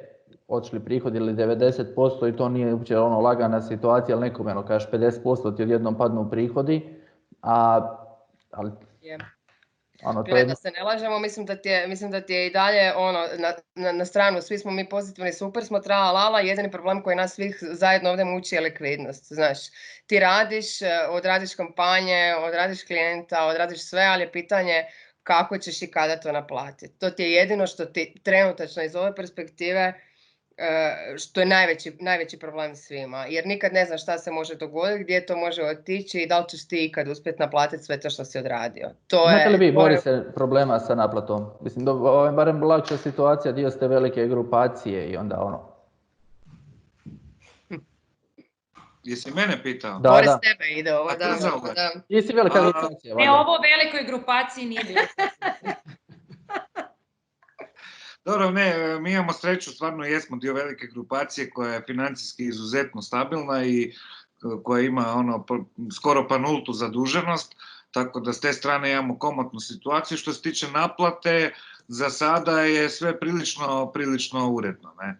Speaker 1: odšli prihod ili 90% i to nije uopće lagana situacija, ali nekome kažeš 50% ti odjednom padnu prihodi, ali
Speaker 5: Da se ne lažemo, mislim da ti je i dalje na stranu, svi smo mi pozitivni, super smo, lala, jedini problem koji nas svih zajedno ovdje muči je likvidnost, znaš. Ti radiš, odradiš kampanje, odradiš klijenta, odradiš sve, ali je pitanje kako ćeš i kada to naplatiti. To ti je jedino što ti trenutačno iz ove perspektive što je najveći problem svima, jer nikad ne znaš šta se može dogoditi, gdje to može otići i da li ćeš ti ikad uspjeti naplatiti sve to što si odradio.
Speaker 1: Imate li vi, Borise, problema sa naplatom? Mislim, barem lakša situacija, dio ste velike grupacije i onda
Speaker 3: Jesi mene pitao?
Speaker 1: Da,
Speaker 5: Boris, tebe ide ovo, da.
Speaker 1: Jesi velika grupacija?
Speaker 4: Ne, ovo velikoj grupaciji nije bilo.
Speaker 3: Dobro, ne, mi imamo sreću, stvarno jesmo dio velike grupacije koja je financijski izuzetno stabilna i koja ima skoro pa nultu zaduženost, tako da s te strane imamo komotnu situaciju. Što se tiče naplate, za sada je sve prilično uredno. Ne?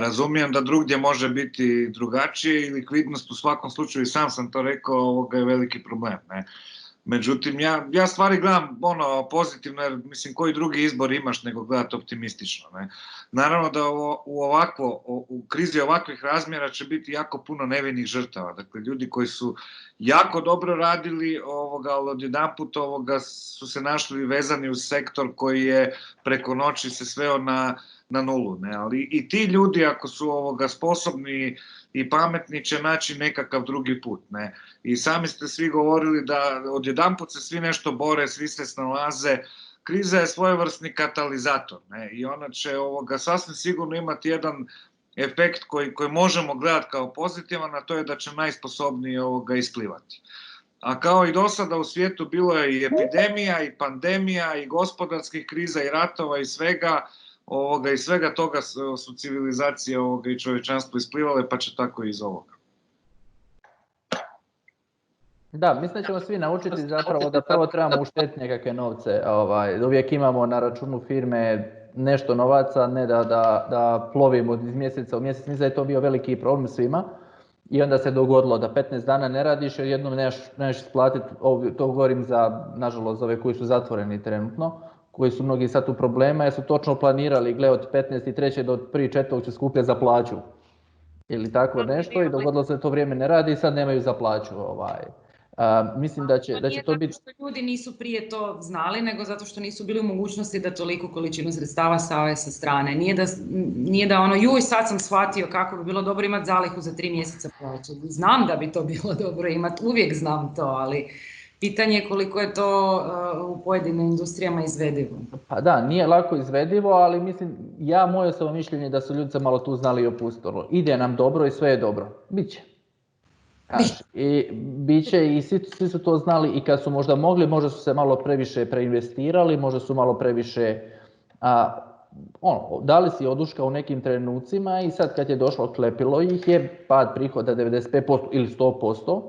Speaker 3: Razumijem da drugdje može biti drugačije i likvidnost u svakom slučaju, i sam sam to rekao, je veliki problem. Ne? Međutim, ja stvari gledam pozitivno, jer mislim koji drugi izbor imaš nego gledati optimistično. Ne? Naravno da u krizi ovakvih razmjera će biti jako puno nevinih žrtava. Dakle, ljudi koji su jako dobro radili, ali odjedanput su se našli vezani uz sektor koji je preko noći se sveo na nulu. Ne? Ali i ti ljudi, ako su sposobni i pametni, će naći nekakav drugi put. Ne? I sami ste svi govorili da odjedanput se svi nešto bore, svi se snalaze. Kriza je svojevrsni katalizator, ne? I ona će sasvim sigurno imati jedan efekt koji možemo gledati kao pozitivan, a to je da će najsposobniji isplivati. A kao i do sada u svijetu bilo je i epidemija, i pandemija, i gospodarskih kriza, i ratova, i svega toga su civilizacije i čovječanstvo isplivale, pa će tako i iz ovoga.
Speaker 1: Da, mislim da ćemo svi naučiti zapravo da prvo trebamo uštediti nekakve novce. Da uvijek imamo na računu firme nešto novaca, ne da plovimo iz mjeseca u mjesec. Mislim da je to bio veliki problem svima. I onda se dogodilo da 15 dana ne radiš, jer jednom nemaš isplatiti, to govorim nažalost, za ove koji su zatvoreni trenutno, koji su mnogi sad u problema, jer su točno planirali, gle, od 15.3. do 1.4. će skupljati za plaću. Ili tako nešto, i dogodilo se da to vrijeme ne radi i sad nemaju za plaću. Mislim da će to biti...
Speaker 4: Što ljudi nisu prije to znali, nego zato što nisu bili u mogućnosti da toliku količinu sredstava stave sa strane. Nije da juj, sad sam shvatio kako bi bilo dobro imati zalihu za 3 mjeseca plaće. Znam da bi to bilo dobro imati, uvijek znam to, ali pitanje je koliko je to u pojedinim industrijama izvedivo.
Speaker 1: Pa da, nije lako izvedivo, ali mislim, moje samo mišljenje da su ljudi se malo tu znali i opustili. Ide nam dobro i sve je dobro. Biće. I biće, i svi su to znali, i kad su možda mogli, možda su se malo previše preinvestirali, možda su malo previše dali si oduška u nekim trenucima, i sad kad je došlo, klepilo ih je pad prihoda 95% ili 100%,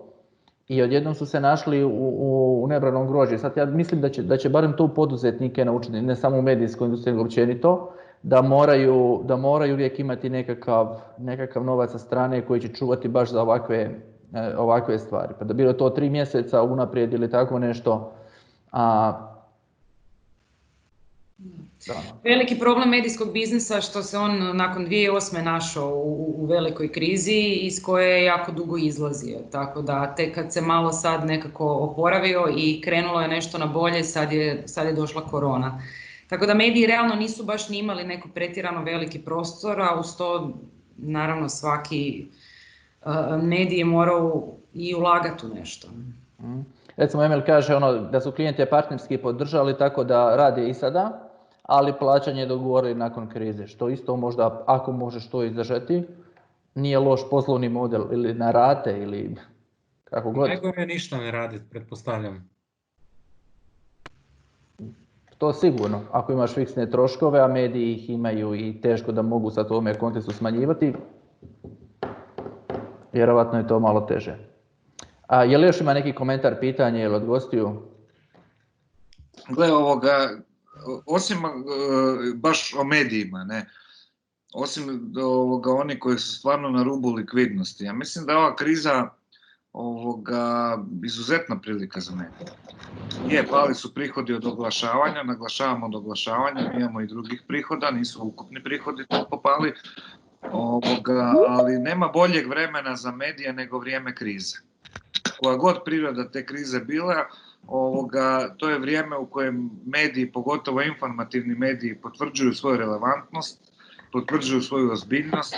Speaker 1: i odjednom su se našli u nebranom grožđu. Sad ja mislim da će barem to poduzetnike naučiti, ne samo u medijskoj industriji, nego općenito, da moraju uvijek imati nekakav novac sa strane koji će čuvati baš za ovakve stvari. Pa da bilo to 3 mjeseca unaprijed ili tako nešto.
Speaker 4: Veliki problem medijskog biznisa što se on nakon 2008. našao u velikoj krizi iz koje je jako dugo izlazio. Tako da tek kad se malo sad nekako oporavio i krenulo je nešto na bolje, sad je došla korona. Tako da mediji realno nisu baš ni imali neko pretjerano veliki prostor, a uz to naravno svaki medij je morao i ulagati u nešto.
Speaker 1: Recimo Emil kaže da su klijenti partnerski podržali, tako da rade i sada, ali plaćanje dogovorili nakon krize, što isto možda, ako možeš to izdržati, nije loš poslovni model, ili na rate, ili kako god.
Speaker 6: Najgore je ništa ne raditi, pretpostavljam.
Speaker 1: To sigurno, ako imaš fiksne troškove, a mediji ih imaju i teško da mogu sa tome kontekstu smanjivati, vjerovatno je to malo teže. Je li još ima neki komentar, pitanje ili od gostiju?
Speaker 3: Gle, osim baš o medijima, ne, osim oni koji su stvarno na rubu likvidnosti, ja mislim da je ova kriza izuzetna prilika za medije. Pali su prihodi od oglašavanja, naglašavamo od oglašavanja, imamo i drugih prihoda, nisu ukupni prihodi toliko pali, ali nema boljeg vremena za medije nego vrijeme krize. Koja god priroda te krize bila, to je vrijeme u kojem mediji, pogotovo informativni mediji, potvrđuju svoju relevantnost, potvrđuju svoju ozbiljnost,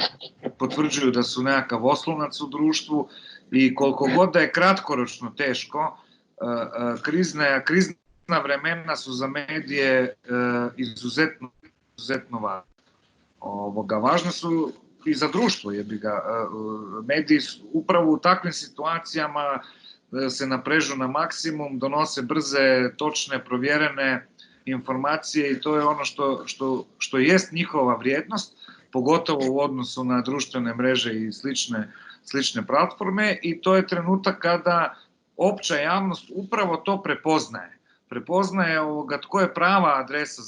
Speaker 3: potvrđuju da su nekakav oslonac u društvu i koliko god da je kratkoročno teško, krizna vremena su za medije izuzetno važna. Važne su i za društvo, jer bi ga mediji upravo u takvim situacijama se naprežu na maksimum, donose brze, točne, provjerene informacije i to je ono što jest njihova vrijednost, pogotovo u odnosu na društvene mreže i slične platforme, i to je trenutak kada opća javnost upravo to prepoznaje. Prepoznaje tko je prava adresa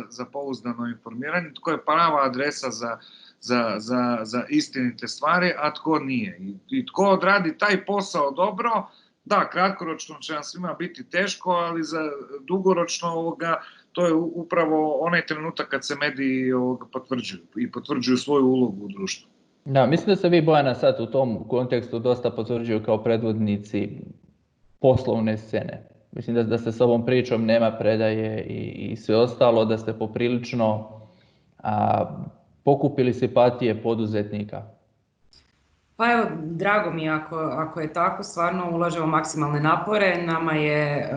Speaker 3: za pouzdano informiranje, tko je prava adresa za istinite stvari, a tko nije. I tko odradi taj posao dobro, da, kratkoročno će nam svima biti teško, ali za dugoročno to je upravo onaj trenutak kad se mediji potvrđuju i potvrđuju svoju ulogu u društvu.
Speaker 1: Da, mislim da se vi, Bojana, sad u tom kontekstu dosta potvrđuju kao predvodnici poslovne scene. Mislim da ste s ovom pričom Nema predaje i sve ostalo, da ste poprilično pokupili simpatije poduzetnika.
Speaker 4: Pa evo, drago mi je ako je tako, stvarno ulažemo maksimalne napore. Nama je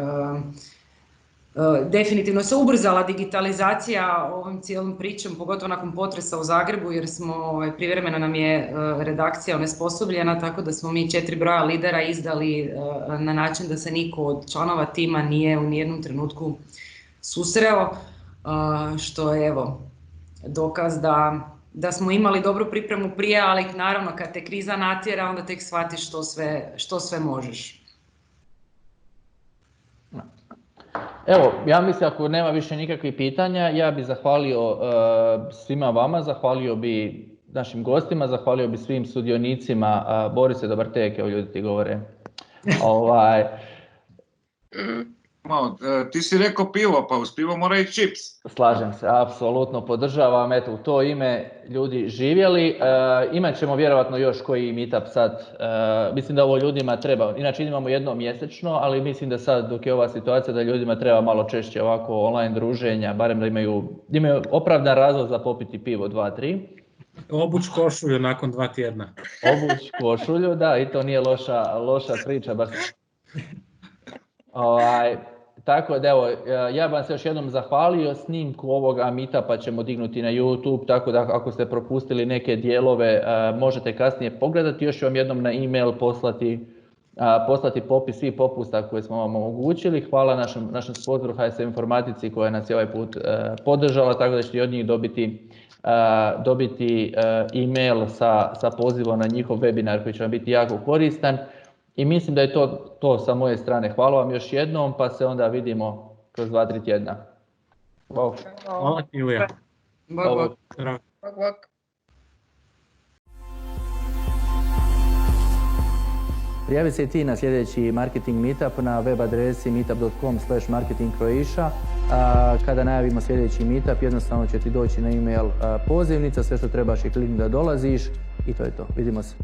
Speaker 4: definitivno se ubrzala digitalizacija ovom cijelom pričom, pogotovo nakon potresa u Zagrebu, jer smo privremeno nam je redakcija onesposobljena, tako da smo mi 4 broja lidera izdali na način da se niko od članova tima nije u nijednom trenutku susreo, što je evo dokaz da smo imali dobru pripremu prije, ali naravno kad te kriza natjera, onda tek shvatiš što sve možeš.
Speaker 1: Evo, ja mislim ako nema više nikakvih pitanja, ja bih zahvalio svima vama, zahvalio bi našim gostima, zahvalio bi svim sudionicima. Borise, dobar tek, evo ljudi ti govore.
Speaker 3: Ti si rekao pivo, pa uz pivo mora i čips.
Speaker 1: Slažem se, apsolutno podržavam, eto u to ime ljudi živjeli. Imat ćemo vjerojatno još koji meetup sad, mislim da ovo ljudima treba, inače imamo jednom mjesečno, ali mislim da sad dok je ova situacija da ljudima treba malo češće ovako online druženja, barem da imaju opravdan razlog za popiti pivo 2-3.
Speaker 6: Obuć košulju nakon 2 tjedna.
Speaker 1: Obuć košulju, da, i to nije loša priča, baš. Tako da evo, ja bih vam se još jednom zahvalio, snimku ovoga meetupa ćemo dignuti na YouTube, tako da ako ste propustili neke dijelove možete kasnije pogledati, još ću vam jednom na e-mail poslati popis svih popusta koje smo vam omogućili. Hvala našem sponzoru HSM Informatici koja nas je ovaj put podržala, tako da ćete i od njih dobiti e-mail sa pozivom na njihov webinar koji će vam biti jako koristan. I mislim da je to sa moje strane. Hvala vam još jednom, pa se onda vidimo kroz 2-3 tjedna. Bog.
Speaker 6: Hvala, Ilija.
Speaker 4: Bog.
Speaker 1: Prijavi se i ti na sljedeći marketing meetup na web adresi meetup.com/marketingcroatia. Kada najavimo sljedeći meetup, jednostavno će ti doći na e-mail pozivnica, sve što trebaš je kliknuti da dolaziš i to je to. Vidimo se.